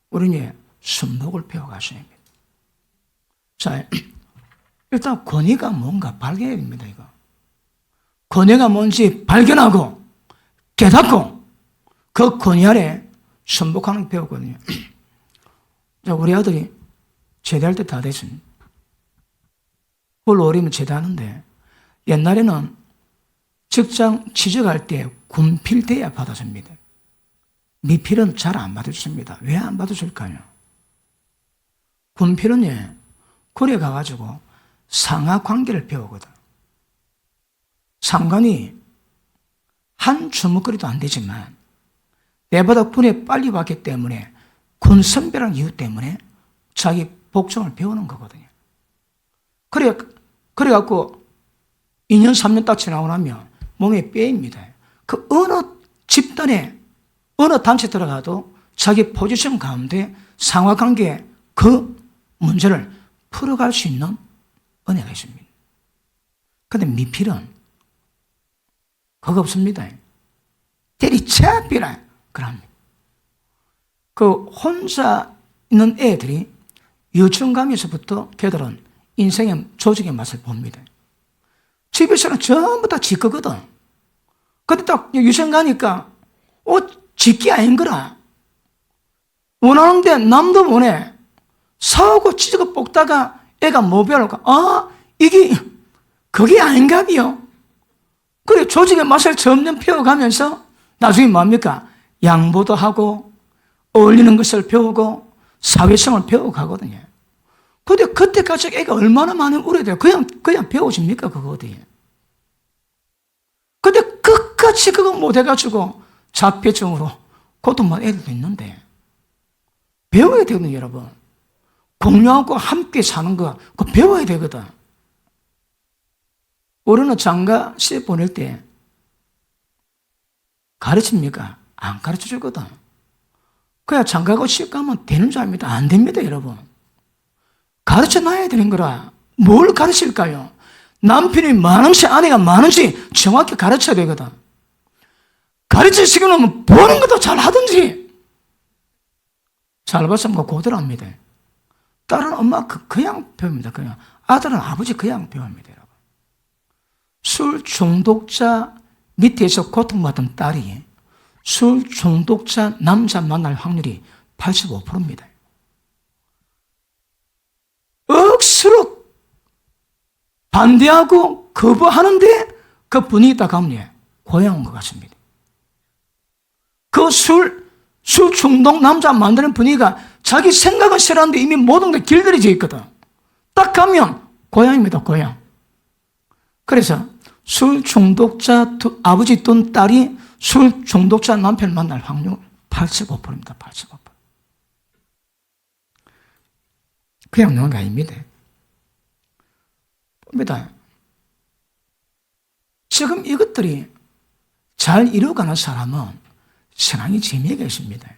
우리는 순복을 배워가셔야 합니다. 자, 일단 권위가 뭔가 발견해야 됩니다. 이거 권위가 뭔지 발견하고 깨닫고 그 권위 아래 순복하는 게 배웠거든요. 자, 우리 아들이 제대할 때 다 됐습니다. 올 5월이면 제대하는데 옛날에는 직장 취직할 때 군필돼야 받아줍니다. 미필은 잘 안 받아줍니다. 왜 안 받아줄까요? 군필은 그래 가가지고 상하 관계를 배우거든. 상관이 한 주먹거리도 안 되지만 내보다 군에 빨리 왔기 때문에 군 선배라는 이유 때문에 자기 복종을 배우는 거거든요. 그래갖고 2년, 3년 딱 지나고 나면 몸에 빼입니다. 그 어느 집단에, 어느 단체 들어가도 자기 포지션 가운데 상하관계 그 문제를 풀어갈 수 있는 은혜가 있습니다. 그런데 미필은 그거 없습니다. 때리차비라 그럽니다. 그 혼자 있는 애들이 유치원가면서부터 걔들은 인생의 조직의 맛을 봅니다. 집에서는 전부 다 지 거거든. 근데 딱 유치원 가니까 지기 아닌 거라. 원하는데 남도 보내. 사오고 찢어고 뽑다가 애가 뭐 배울까? 그게 아닌가비요. 그래, 조직의 맛을 점점 배워가면서 나중에 뭡니까? 양보도 하고, 어울리는 것을 배우고, 사회성을 배워가거든요. 근데 그때까지 애가 얼마나 많이 우려돼요. 그냥 배워집니까? 그거 어디에. 근데 끝까지 그거 못해가지고 자폐증으로 고통받는 애들도 있는데, 배워야 되거든요, 여러분. 공유하고 함께 사는 거, 그거 배워야 되거든. 우리는 장가 시집 보낼 때 가르칩니까? 안 가르쳐 주거든. 그냥 장가고 시집 가면 되는 줄 압니다. 안 됩니다, 여러분. 가르쳐 놔야 되는 거라. 뭘 가르칠까요? 남편이 많은지 아내가 많은지 정확히 가르쳐야 되거든. 가르칠 시간은 보는 것도 잘 하든지. 잘 봤으면 고들합니다. 딸은 엄마 그냥 배웁니다. 그냥. 아들은 아버지 그냥 배웁니다. 여러분. 술 중독자 밑에서 고통받은 딸이 술 중독자 남자 만날 확률이 85%입니다. 억수로 반대하고 거부하는데 그 분위기 딱 가면 고향 온 것 같습니다. 그 술 중독 남자 만드는 분위기가 자기 생각은 싫었는데 이미 모든 게 길들여져 있거든. 딱 가면 고향입니다, 고향. 그래서 술 중독자 아버지 둔 딸이 술 중독자 남편 만날 확률 85%입니다, 85%. 그냥 넣은 게 아닙니다. 봅니다. 지금 이것들이 잘 이루어가는 사람은 신앙이 재미가 있습니다.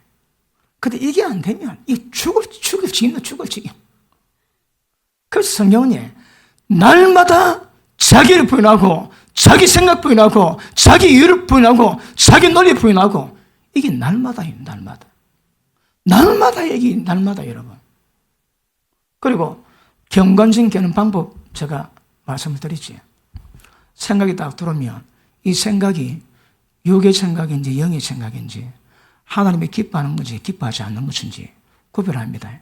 근데 이게 안 되면 죽을 지경. 그래서 성경은 날마다 자기를 부인하고 자기 생각 부인하고 자기 이유를 부인하고 자기 논리 부인하고 이게 날마다예요. 날마다 얘기 날마다 여러분. 그리고 경건심 깨는 방법 제가 말씀을 드리지. 생각이 딱 들어오면 이 생각이 육의 생각인지 영의 생각인지 하나님이 기뻐하는 건지 기뻐하지 않는 것인지 구별합니다.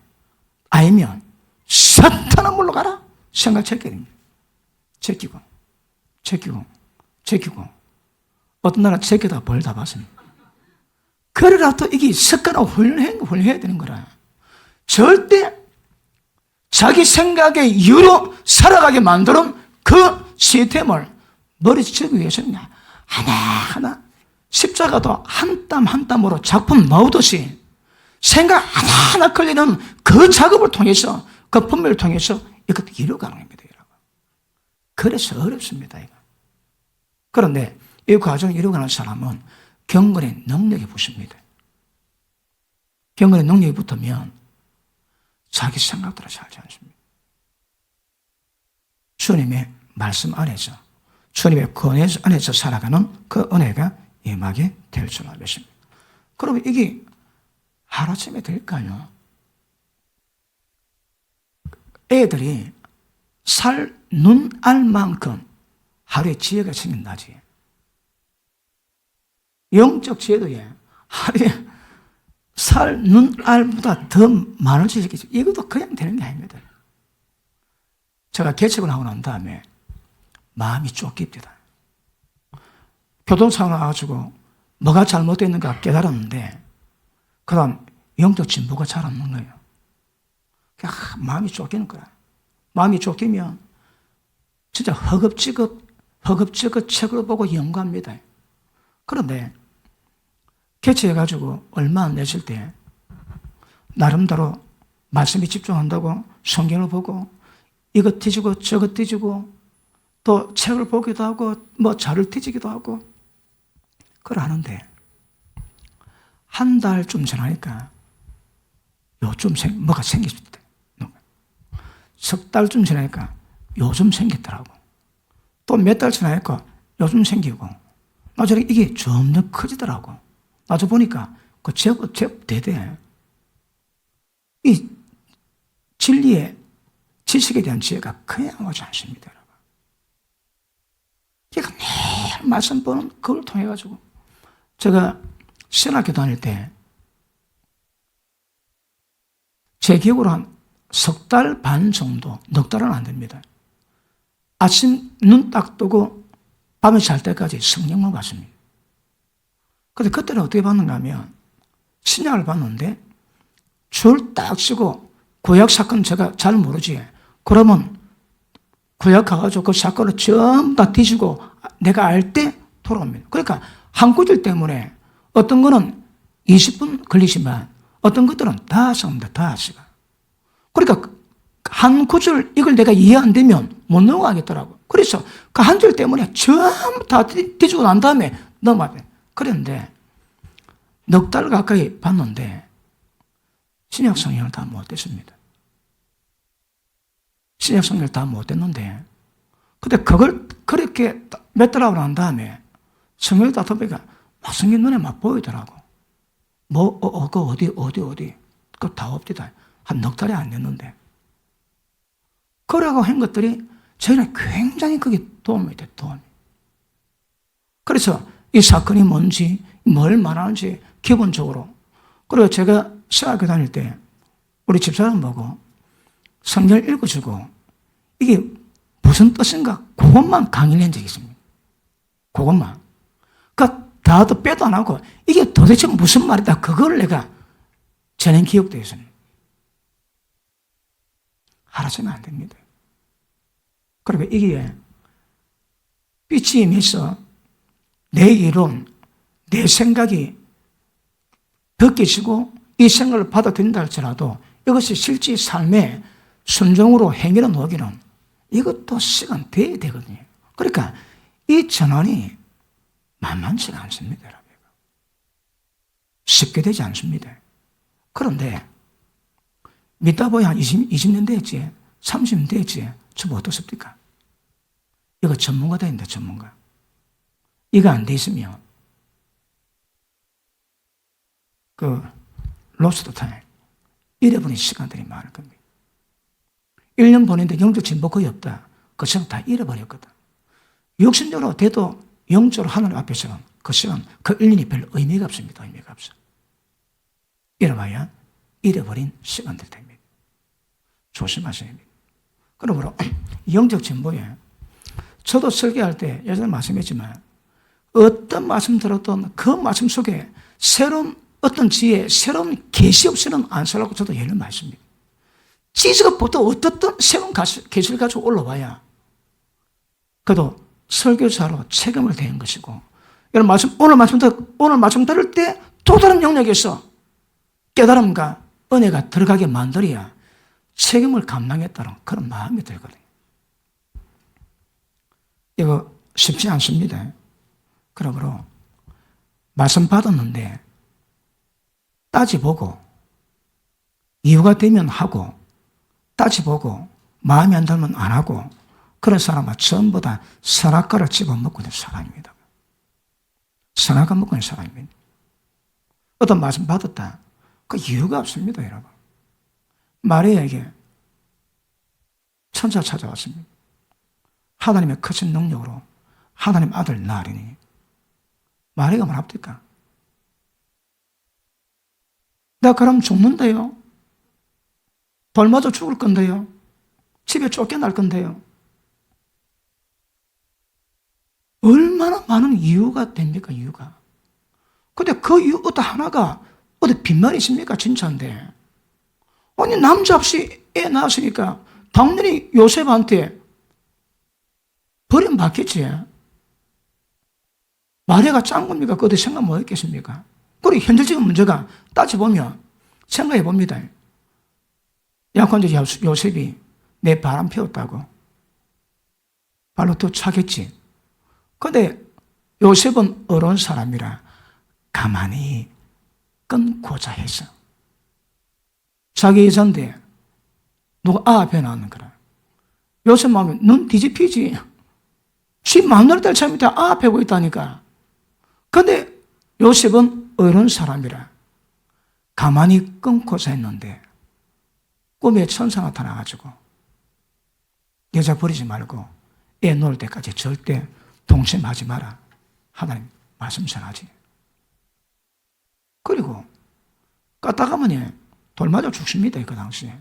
알면 사탄아 물러가라 생각 제끼입니다. 제끼고 어떤 날은 제끼다가 벌 다 받습니다. 그래라도 이게 습관하고 훈련해야 되는 거라. 절대 자기 생각의 이유로 살아가게 만드는 그 시스템을 머리치기 위해서는 하나하나 십자가도 한 땀 한 땀으로 작품 나오듯이 생각 하나하나 걸리는 그 작업을 통해서 그 분별을 통해서 이것도 이루어가는 겁니다. 여러분. 그래서 어렵습니다. 이거. 그런데 이 과정을 이루어가는 사람은 경건의 능력이 붙습니다. 경건의 능력이 붙으면 자기 생각대로 살지 않습니다. 주님의 말씀 안에서 주님의 권위 안에서 살아가는 그 은혜가 임하게 될 줄 믿습니다. 그러면 이게 하루아침에 될까요? 애들이 눈알만큼 하루에 지혜가 생긴다지. 영적 지혜도 하루에 눈알보다 더 많아질 수 있겠죠. 이것도 그냥 되는 게 아닙니다. 제가 개척을 하고 난 다음에 마음이 쫓깁니다. 교통사고 나가지고 뭐가 잘못됐는가 깨달았는데 그 다음 영적 진보가 잘 없는 거예요. 마음이 쫓기는 거야. 마음이 쫓기면 진짜 허겁지겁 책을 보고 연구합니다. 그런데 개최해가지고 얼마 안 됐을 때 나름대로 말씀에 집중한다고 성경을 보고 이것 뒤지고 저것 뒤지고 또 책을 보기도 하고 뭐 자료를 뒤지기도 하고 그걸 하는데 한 달쯤 지나니까 요즘 뭐가 생겼대. 석 달쯤 지나니까 요즘 생겼더라고. 또 몇 달 지나니까 요즘 생기고 나중에 이게 점점 커지더라고. 나중에 보니까 그 제법 대대. 이 진리의 지식에 대한 지혜가 그냥 오지 않습니다, 여러분. 제가 매일 말씀 보는 그걸 통해가지고 제가 신학교 다닐 때 제 기억으로 한 석 달 반 정도, 넉 달은 안 됩니다. 아침 눈 딱 뜨고 밤에 잘 때까지 성경만 봤습니다. 근데 그때는 어떻게 봤는가 하면 신약을 봤는데 줄 딱 쓰고 구약 사건 제가 잘 모르지. 그러면 구약 가가지고 그 사건을 전부 다 뒤지고 내가 알 때 돌아옵니다. 그러니까 한 구절 때문에 어떤 거는 20분 걸리지만 어떤 것들은 다 씁니다. 다 쓰가. 그러니까 한 구절 이걸 내가 이해 안 되면 못 넘어가겠더라고. 그래서 그 한 줄 때문에 전부 다 뒤지고 난 다음에 넘어가야 돼. 그랬는데 넉 달 가까이 봤는데 신약 성경을 다 못 됐습니다. 신약 성경을 다 못 됐는데 근데 그걸 그렇게 몇 달 하고 난 다음에 성경을 다 보니까 막 성경 눈에 막 보이더라고. 그 어디 그거 다 없디다. 한 넉 달이 안 됐는데 그러고 한 것들이 저희는 굉장히 그게 도움이 돼, 도움이. 그래서 이 사건이 뭔지, 뭘 말하는지 기본적으로. 그리고 제가 신학교 다닐 때 우리 집사람 보고 성경을 읽어주고 이게 무슨 뜻인가 그것만 강의를 한 적이 있습니다. 그것만. 그러니까 다도 빼도 안 하고 이게 도대체 무슨 말이다 그걸 내가 전한 기억도 있습니다. 하라서는 안 됩니다. 그리고 이게 빛이 임해서 내 이론, 내 생각이 벗겨지고 이 생각을 받아들인다 할지라도 이것이 실제 삶의 순종으로 행위로 놓기는 이것도 시간 돼야 되거든요. 그러니까 이 전환이 만만치가 않습니다, 여러분. 쉽게 되지 않습니다. 그런데 믿다 보니 한 20년 됐지, 30년 됐지, 저거 어떻습니까? 이거 전문가 된다, 전문가. 이거 안 돼 있으면 로스트 타임, 잃어버린 시간들이 많을 겁니다. 1년 보냈는데 영적 진보 거의 없다. 그 시간 다 잃어버렸거든. 육신적으로 돼도 영적으로 하늘 앞에서는 그 시간, 그 1년이 별 의미가 없습니다. 의미가 없어. 잃어봐야 잃어버린 시간들 됩니다. 조심하셔야 됩니다. 그러므로 영적 진보에 저도 설교할 때 예전에 말씀했지만 어떤 말씀 들었던 그 말씀 속에 새로운 어떤 지혜, 새로운 계시 없이는 안 살라고 저도 예를 말씀입니다. 지지가 보통 어떻든 새로운 계시를 가지고 올라와야 그래도 설교자로 책임을 대는 것이고 오늘 말씀 들을 때 또 다른 영역에서 깨달음과 은혜가 들어가게 만들어야 책임을 감당했다는 그런 마음이 들거든요. 이거 쉽지 않습니다. 그러므로 말씀 받았는데 따지보고 이유가 되면 하고 따지보고 마음에 안 들면 안 하고 그런 사람은 전부 다 선악과를 집어먹고 있는 사람입니다. 선악과 먹고 있는 사람입니다. 어떤 말씀 받았다. 그 이유가 없습니다, 여러분. 말해야 이게 천사가 찾아왔습니다. 하나님의 크신 능력으로 하나님 아들 낳으리니 마리아가 뭐랍니까? 나 그럼 죽는데요. 돌 맞아 죽을 건데요. 집에 쫓겨날 건데요. 얼마나 많은 이유가 됩니까, 이유가. 근데 그 이유 어떤 하나가 어디 빈말이십니까, 진짜인데. 아니, 남자 없이 애 낳았으니까 당연히 요셉한테 버림받겠지. 마리아가 짠 겁니까? 그때 생각 뭐 했겠습니까? 그리고 현실적인 문제가 따져보면 생각해 봅니다. 약혼자 요셉이 내 바람 피웠다고 발로 더 차겠지. 근데 요셉은 어려운 사람이라 가만히 끊고자 했어. 자기 여자인데 누가 앞에 나오는 거라. 요셉 마음에 눈 뒤집히지. 지 마누라 딸 참 밑에 앞에 있다니까. 근데 요셉은 어려운 사람이라 가만히 끊고자 했는데 꿈에 천사가 나타나가지고 여자 버리지 말고 애 놓을 때까지 절대 동침하지 마라. 하나님 말씀 전하지. 그리고 까딱하면 돌 맞아 죽습니다. 그 당시에.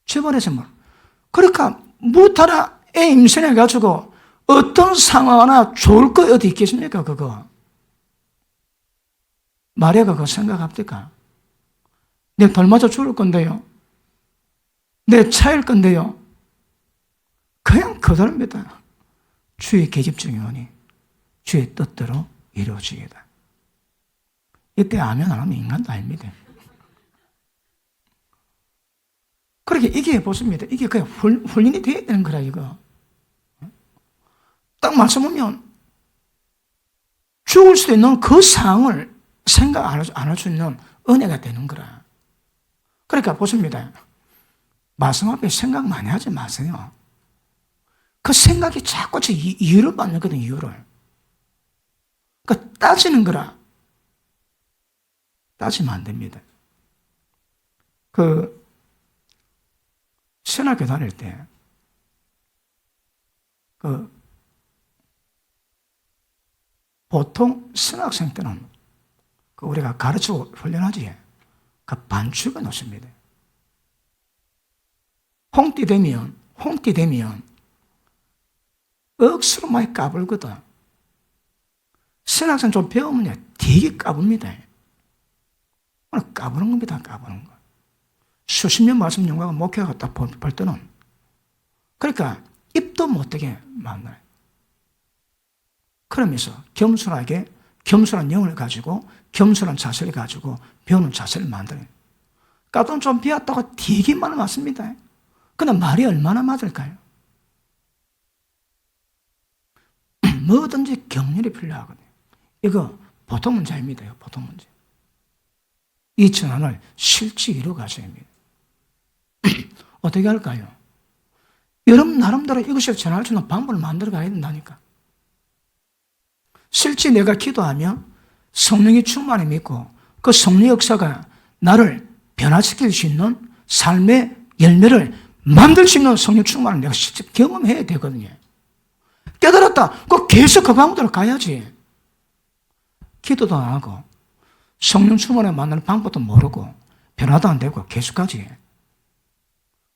집안에서 뭐 그러니까 무타라 애 임신해가지고 어떤 상황 하나 좋을 거 어디 있겠습니까? 그거. 마리아가 그거 생각합니까? 내 돌 맞아 죽을 건데요. 내 차일 건데요. 그냥 그대로입니다. 주의 계집중이 오니 주의 뜻대로 이루어지겠다. 이때 아멘 안 하면 인간도 아닙니다. 그렇게 이게 보십니다. 이게 그냥 훈련이 되어야 되는 거라, 이거. 딱 말씀하면 죽을 수도 있는 그 상황을 생각 안 할 수 있는 은혜가 되는 거라. 그러니까 보십니다. 말씀 앞에 생각 많이 하지 마세요. 그 생각이 자꾸 이유를 만들거든, 이유를. 그러니까 따지는 거라. 따지면 안 됩니다. 신학교 다닐 때, 보통 신학생 때는 우리가 가르치고 훈련하지, 반축을 놓습니다. 홍띠 되면 억수로 많이 까불거든. 신학생 좀 배우면 되게 까붑니다. 까부는 겁니다, 까부는 거. 수십 년 말씀 연구하고 목회가 딱 볼 때는. 그러니까 입도 못되게 만나요. 그러면서 겸손한 영을 가지고 겸손한 자세를 가지고 배우는 자세를 만들어요. 까부는 좀 배웠다고 되게 많이 맞습니다. 근데 말이 얼마나 맞을까요? 뭐든지 격렬이 필요하거든요. 이거 보통 문제 아닙니다. 보통 문제. 이 전환을 실제 이루어가셔야 합니다. 어떻게 할까요? 여러분 나름대로 이것을 전할 수 있는 방법을 만들어 가야 된다니까. 실제 내가 기도하면 성령이 충만히 믿고 그 성령 역사가 나를 변화시킬 수 있는 삶의 열매를 만들 수 있는 성령 충만을 내가 직접 경험해야 되거든요. 깨달았다. 꼭 계속 그 방법대로 가야지. 기도도 안 하고 성령 충만에 만나는 방법도 모르고 변화도 안 되고 계속 가지.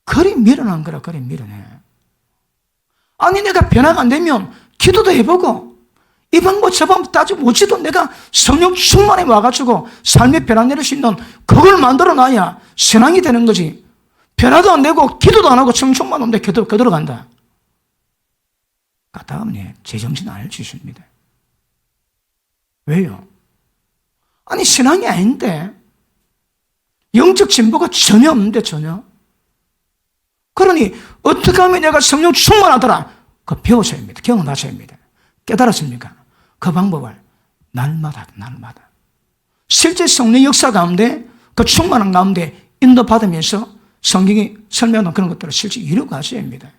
그리 미련한 거라, 그리 미련해. 아니, 내가 변화가 안 되면 기도도 해보고 이 방법 저 방법 따지고 어찌도 내가 성령 충만에 와가지고 삶의 변화 내릴 수 있는 그걸 만들어 놔야 신앙이 되는 거지. 변화도 안 되고 기도도 안 하고 성령 충만 없는데 그대로 간다. 다음에 제정신 안 해주십니다. 왜요? 아니, 신앙이 아닌데 영적 진보가 전혀 없는데, 전혀. 그러니 어떻게 하면 내가 성령 충만하더라? 그거 배우셔야 합니다. 경험하셔야 합니다. 깨달았습니까? 그 방법을 날마다 실제 성령 역사 가운데 그 충만한 가운데 인도받으면서 성경이 설명하는 그런 것들을 실제 이루어가셔야 합니다.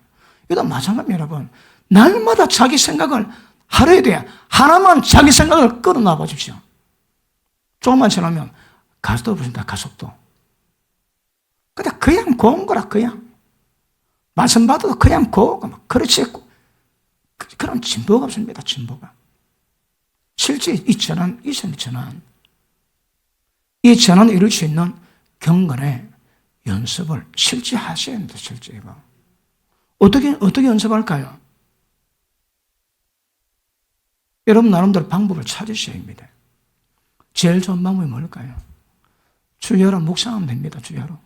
이것도 마찬가지입니다. 여러분. 날마다 자기 생각을 하루에 돼야 하나만 자기 생각을 끌어놔 보십시오. 조금만 지나면 가속도 보신다, 가속도. 그냥 고운 거라, 그냥. 말씀 받아도 그냥 고고 막 그렇지 그런 진보가 없습니다. 진보가. 실제 이 전환, 이 전환을 이룰 수 있는 경건의 연습을 실제 하셔야 합니다. 실제 이거. 어떻게 연습할까요? 여러분 나름대로 방법을 찾으셔야 합니다. 제일 좋은 방법이 뭘까요? 주여로 묵상하면 됩니다. 주여로.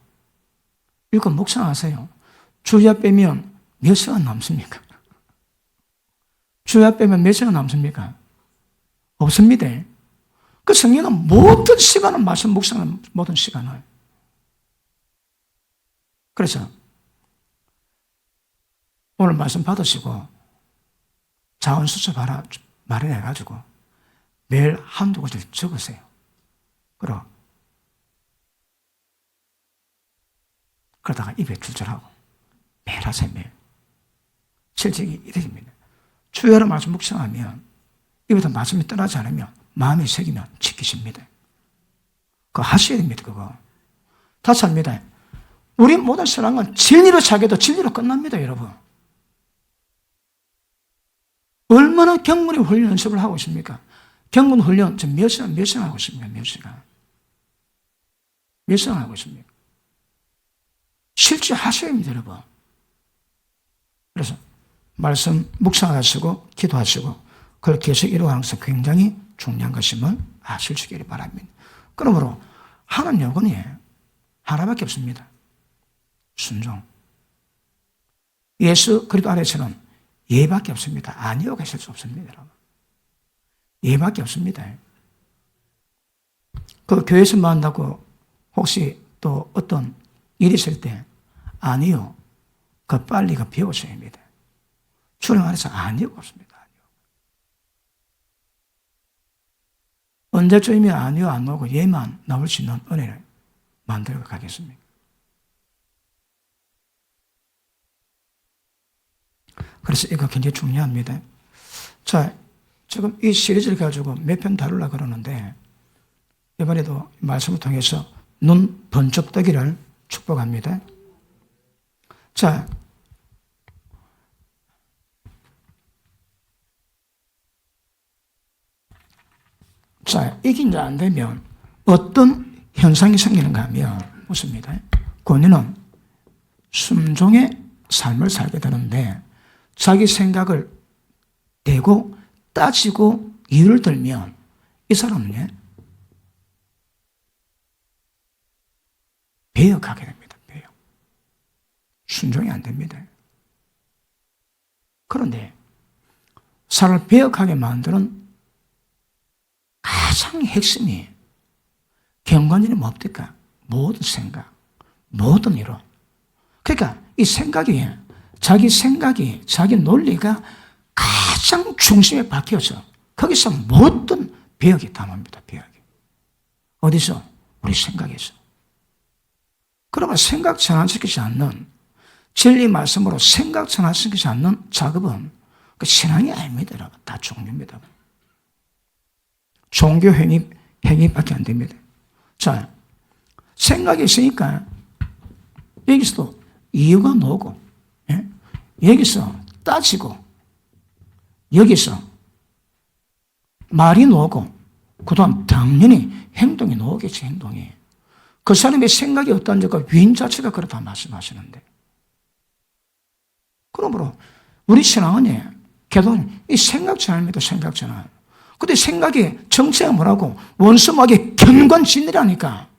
이거 묵상하세요. 주여 빼면 몇 시간 남습니까? 주여 빼면 몇 시간 남습니까? 없습니다. 그 성경은 모든 시간을 말씀 묵상하는 모든 시간을. 그래서 오늘 말씀 받으시고 자원수첩 마련해가지고 매일 한두 구절 적으세요. 그러다가 입에 줄줄하고 매일 하세요. 매일. 실제이 이렇습니다. 주여로 말씀 묵상하면 입에서 말씀이 떠나지 않으면 마음에 새기면 지키십니다. 그거 하셔야 됩니다. 그거. 다시 합니다. 우리 모든 신앙은 진리로 자기도 진리로 끝납니다. 여러분. 얼마나 경건의 훈련 연습을 하고 있습니까? 경건 훈련 지금 몇 시간 하고 있습니까? 몇 시간 하고 있습니까? 실제 하셔야 합니다. 여러분. 그래서 말씀 묵상하시고 기도하시고 그걸 계속 이루어가는 것은 굉장히 중요한 것임을 아시기를 바랍니다. 그러므로 하는 요건이 하나밖에 없습니다. 순종. 예수 그리스도 안에서는 예밖에 없습니다. 아니요가 있을 수 없습니다. 여러분. 예밖에 없습니다. 그 교회에서 만나고 혹시 또 어떤 일이 있을 때 아니요. 그 빨리 그 배우셔야 합니다. 주님 안에서 아니요가 없습니다. 아니요. 언제쯤이면 아니요 안 나오고 예만 나올 수 있는 은혜를 만들어 가겠습니다. 그래서 이거 굉장히 중요합니다. 자, 지금 이 시리즈를 가지고 몇 편 다루려고 그러는데 이번에도 말씀을 통해서 눈 번쩍 뜨기를 축복합니다. 자, 이게 이제 안 되면 어떤 현상이 생기는가 하면 묻습니다. 권위는 순종의 삶을 살게 되는데 자기 생각을 대고 따지고 이유를 들면 이 사람은 배역하게 됩니다. 배역. 순종이 안 됩니다. 그런데 사람을 배역하게 만드는 가장 핵심이 경관절이 뭡니까? 모든 생각, 모든 이론. 그러니까 이 생각이 자기 논리가 가장 중심에 박혀서 거기서 모든 배역이 담합니다. 배역이. 어디서? 우리 생각에서. 그러면 생각 전환시키지 않는 진리 말씀으로 생각 전환시키지 않는 작업은 그 신앙이 아닙니다. 여러분. 다 종교입니다. 종교 행위밖에 안 됩니다. 자, 생각이 있으니까 여기서도 이유가 나오고 여기서 따지고 여기서 말이 나오고 그다음 당연히 행동이 나오겠지. 행동이. 그 사람의 생각이 어떤지 그 위인 자체가 그렇다 말씀하시는데 그러므로 우리 신앙은 개도는 이 생각 전환입니다. 생각 전환. 근데 생각이 정체가 뭐라고? 원수막의 견관진리라니까.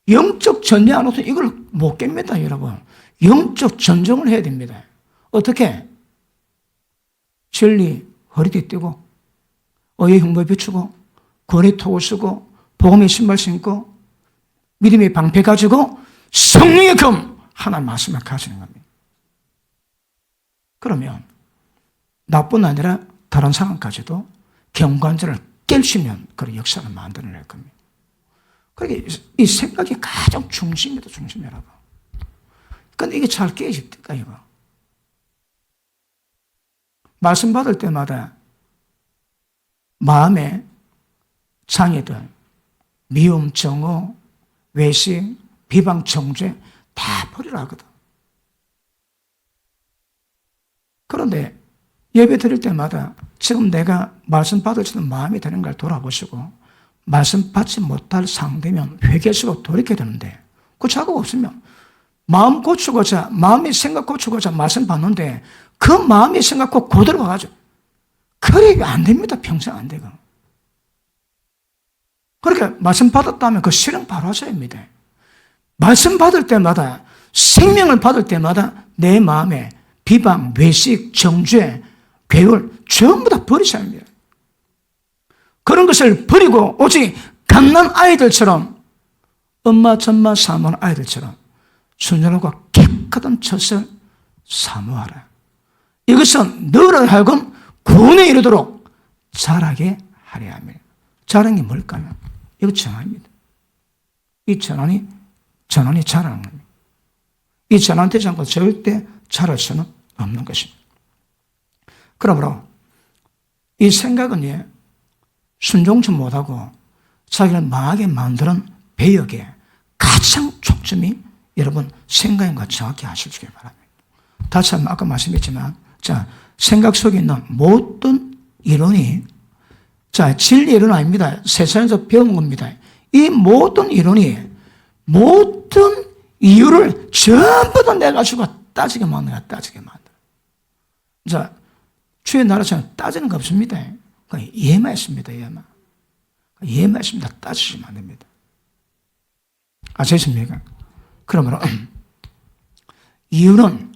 영적 전쟁 안 오면 이걸 못 깹니다, 여러분. 영적 전쟁을 해야 됩니다. 어떻게? 진리 허리띠 띄고, 의의 흉보에 비추고, 권의 톡을 쓰고, 복음의 신발 신고, 믿음의 방패 가지고, 성령의 검! 하나 말씀을 가지는 겁니다. 그러면, 나뿐 아니라 다른 상황까지도 경관절을 깰 수 있는 그런 역사를 만들어낼 겁니다. 그러니까 이 생각이 가장 중심이다, 중심이라고. 근데 이게 잘 깨집니까, 이거? 말씀 받을 때마다 마음에 장애들, 미움, 정오, 외식, 비방, 정죄 다 버리라 하거든. 그런데 예배 드릴 때마다 지금 내가 말씀 받을 수 있는 마음이 되는가를 돌아보시고 말씀 받지 못할 상대면 회개하시고 돌이켜야 되는데 그 자격 없으면 마음 고치고자 마음의 생각 고치고자 말씀 받는데 그 마음의 생각과 그대로 가가지고 그래 안 됩니다. 평생 안 되고. 그러니까 말씀 받았다면 그 실행 바로 하셔야 합니다. 말씀 받을 때마다 생명을 받을 때마다 내 마음에 비방, 외식, 정죄, 괴울 전부 다 버리셔야 합니다. 그런 것을 버리고 오직 갓난 아이들처럼 엄마 전마 사모하는 아이들처럼 순전하고 깨끗한 젖을 사모하라. 이것은 너를 하여금 구원에 이르도록 자라게 하려 합니다. 자라는 게 뭘까요? 이거 전환입니다. 이 전환이 자라는 겁니다. 이 전환되지 않고 절대 자랄 수는 없는 것입니다. 그러므로 이 생각은 순종치 못하고 자기를 망하게 만드는 배역에 가장 초점이 여러분 생각인 것 정확히 아시기 바랍니다. 다시 한번 아까 말씀했지만 생각 속에 있는 모든 이론이 진리 이론 아닙니다. 세상에서 배운 겁니다. 이 모든 이론이 모든 이유를 전부 다 내가지고 따지게 만들어요. 따지게 만들어요. 주의 나라처럼 따지는 거 없습니다. 그냥 이해만 했습니다. 이해만 했습니다. 따지시면 안 됩니다. 아시겠습니까? 그러므로 이유는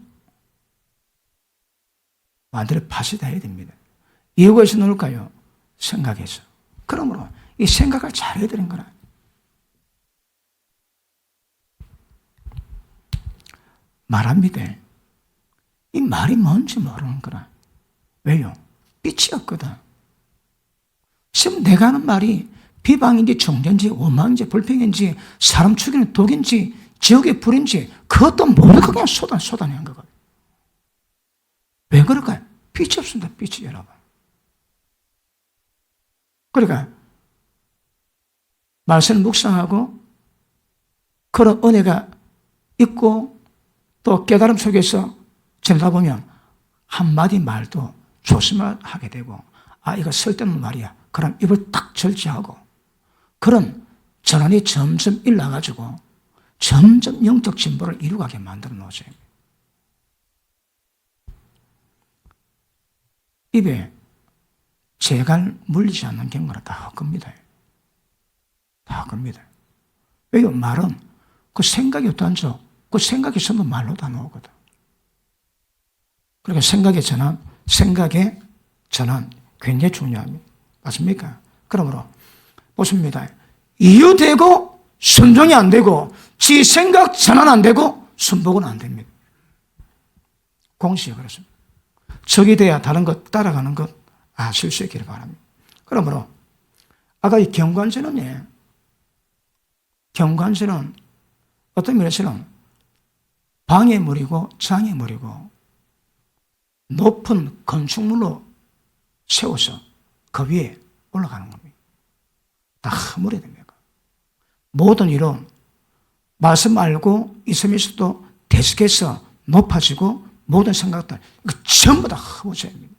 완전히 파쇄되어야 해야 됩니다. 이유가 어디서 나올까요? 생각에서. 그러므로 이 생각을 잘해야 되는 거라. 말합니다. 이 말이 뭔지 모르는 거라. 왜요? 빛이 없거든. 지금 내가 하는 말이 비방인지 정죄인지 원망인지 불평인지 사람 죽이는 독인지 지옥의 불인지 그것도 모르고 그냥 쏟아내는 거거든. 왜 그럴까요? 빛이 없습니다. 빛이 여러분. 그러니까 말씀을 묵상하고 그런 은혜가 있고 또 깨달음 속에서 지내다 보면 한마디 말도 조심을 하게 되고 이거 쓸데없는 말이야. 그럼 입을 딱 절제하고 그런 전환이 점점 일어나가지고 점점 영적 진보를 이루게 만들어 놓으세요. 입에 재갈 물리지 않는 경우는 다 헛겁니다. 다 헛겁니다. 왜요? 말은 그 생각이 어떠한지 그 생각이 전부 말로 다 나오거든. 그러니까 생각의 전환 굉장히 중요합니다. 맞습니까? 그러므로 보십니다. 이유되고 순종이 안 되고 지 생각 전환 안 되고 순복은 안 됩니다. 공식이 그렇습니다. 적이 돼야 다른 것 따라가는 것 아실 수 있기를 바랍니다. 그러므로 아까 이 경관지는 어떤 면에서는 방해물이고 장애물이고 높은 건축물로 세워서 그 위에 올라가는 겁니다. 다 허물어야 됩니다. 모든 이론 말씀 알고 있으면서도 계속해서 높아지고 모든 생각들 이거 전부 다 허무져야 됩니다.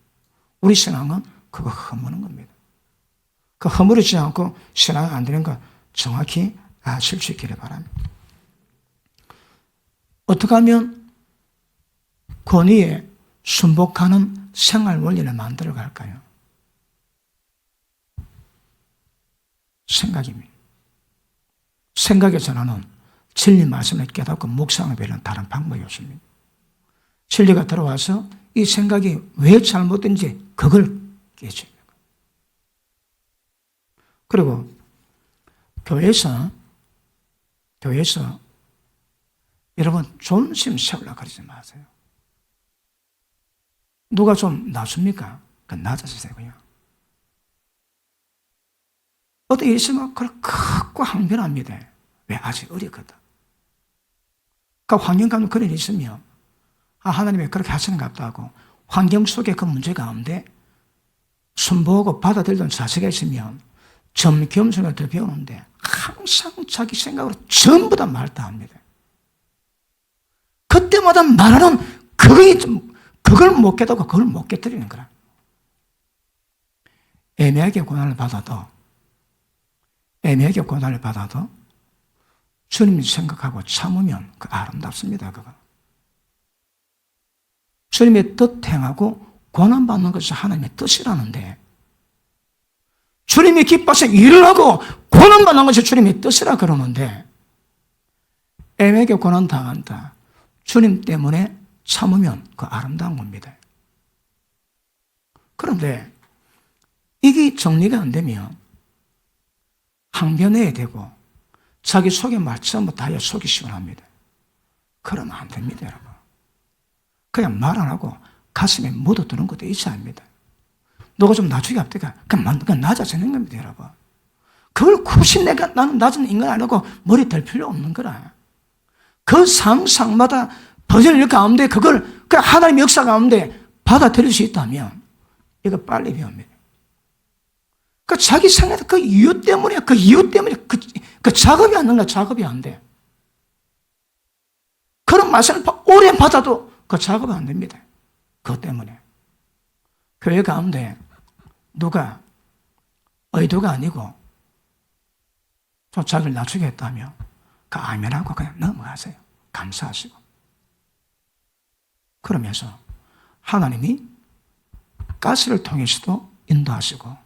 우리 신앙은 그거 허무는 겁니다. 그 허물이지 않고 신앙이 안 되는 거 정확히 아실 수 있기를 바랍니다. 어떻게 하면 권위에 순복하는 생활 원리를 만들어 갈까요? 생각입니다. 생각의 전환은 진리 말씀을 깨닫고 묵상을 배우는 다른 방법이 없습니다. 진리가 들어와서 이 생각이 왜 잘못된지 그걸 깨줘야 돼요. 그리고 교회에서 여러분 존심 세우려고 그러지 마세요. 누가 좀 낮습니까? 낮아지세요 그냥. 어떤 일이 있으면 그걸 크고 항변합니다. 왜? 아직 어리거든. 그러니까 환경 가운데 그런 일이 있으면 하나님이 그렇게 하시는 것 같다고 환경 속에 그 문제가 없는데 순보고 받아들이던 자세가 있으면 겸손을 더 배우는데 항상 자기 생각으로 전부 다 말 다 합니다. 그때마다 말하는 그걸 못 깨닫고 그걸 못 깨뜨리는 거라. 애매하게 고난을 받아도 주님 생각하고 참으면 그 아름답습니다. 그거. 주님의 뜻 행하고 고난받는 것이 하나님의 뜻이라는데, 주님이 기뻐서 일을 하고 고난받는 것이 주님의 뜻이라 그러는데, 애매하게 고난 당한다. 주님 때문에 참으면 그 아름다운 겁니다. 그런데 이게 정리가 안 되면 항변해야 되고 자기 속에 말처럼 다 속이 시원합니다. 그러면 안 됩니다, 여러분. 그냥 말 안 하고 가슴에 묻어두는 것도 있지 않습니다. 너가 좀 낮추기 앞대가 그냥 낮아지는 겁니다, 여러분. 그걸 굳이 나는 낮은 인간 아니고 머리 댈 필요 없는 거라. 그 상상마다 버전을 일 가운데 그걸 하나님의 역사 가운데 받아들일 수 있다면 이거 빨리 배웁니다. 자기 생각에 그 이유 때문에 그 작업이 안 된다, 작업이 안 돼. 그런 말씀을 오래 받아도 그 작업이 안 됩니다. 그것 때문에. 교회 가운데 누가 의도가 아니고 좀 자기를 낮추게 했다면 그 아멘하고 그냥 넘어가세요. 감사하시고. 그러면서 하나님이 가스를 통해서도 인도하시고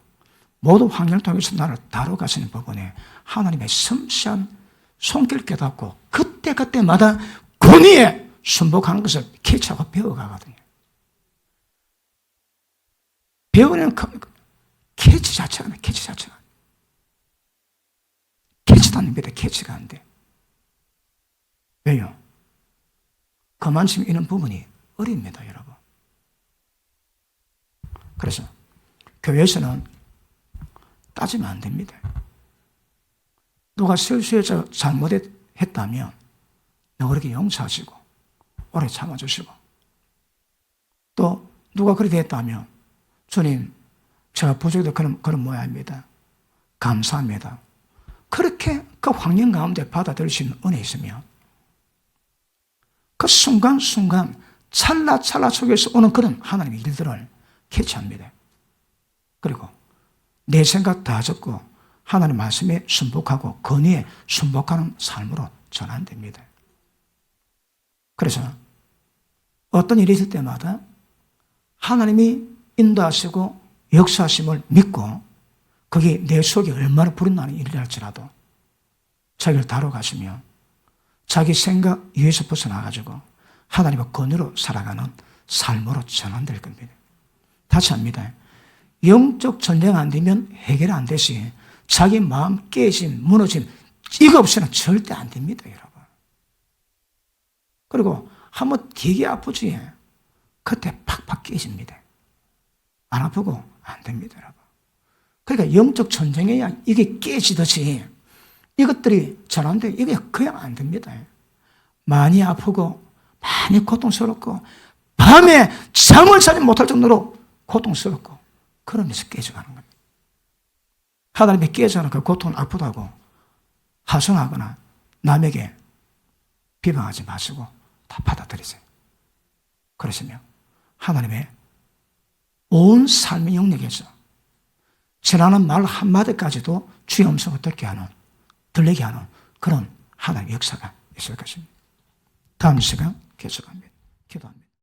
모든 환경을 통해서 나를 다뤄가시는 부분에 하나님의 섬세한 손길 깨닫고 그때마다 권위에 순복하는 것을 캐치하고 배워가거든요. 배우는 캐치 자체가 캐치도 안 됩니다. 캐치가 안 돼. 왜요? 그만큼 이런 부분이 어립니다, 여러분. 그래서 교회에서는 따지면 안 됩니다. 누가 실수해서 잘못했다면 그렇게 용서하시고 오래 참아주시고, 또 누가 그렇게 했다면 주님 제가 부족해도 그런 모양입니다. 감사합니다. 그렇게 그 환경 가운데 받아들일 수 있는 은혜 있으면 그 순간순간 찰나찰나 속에서 오는 그런 하나님의 일들을 캐치합니다. 그리고 내 생각 다 적고 하나님 말씀에 순복하고 권위에 순복하는 삶으로 전환됩니다. 그래서 어떤 일이 있을 때마다 하나님이 인도하시고 역사하심을 믿고 그게 내 속에 얼마나 불이 나는 일이랄지라도 자기를 다뤄가시면 자기 생각 위에서 벗어나가지고 하나님의 권위로 살아가는 삶으로 전환될 겁니다. 다시 합니다. 영적 전쟁 안 되면 해결 안 되시, 자기 마음 깨짐, 무너짐, 이거 없이는 절대 안 됩니다, 여러분. 그리고 한번 되게 아프지, 그때 팍팍 깨집니다. 안 아프고 안 됩니다, 여러분. 그러니까 영적 전쟁에야 이게 깨지듯이 이것들이 전환돼, 이게 그냥 안 됩니다. 많이 아프고 많이 고통스럽고 밤에 잠을 자지 못할 정도로 고통스럽고 그러면서 깨져가는 겁니다. 하나님이 깨져가는 그 고통을 아프다고 하소하거나 남에게 비방하지 마시고 다 받아들이세요. 그러시면 하나님의 온 삶의 영역에서 지나는 말 한마디까지도 주의 음성을 듣게 하는, 들리게 하는 그런 하나님의 역사가 있을 것입니다. 다음 시간 계속합니다. 기도합니다.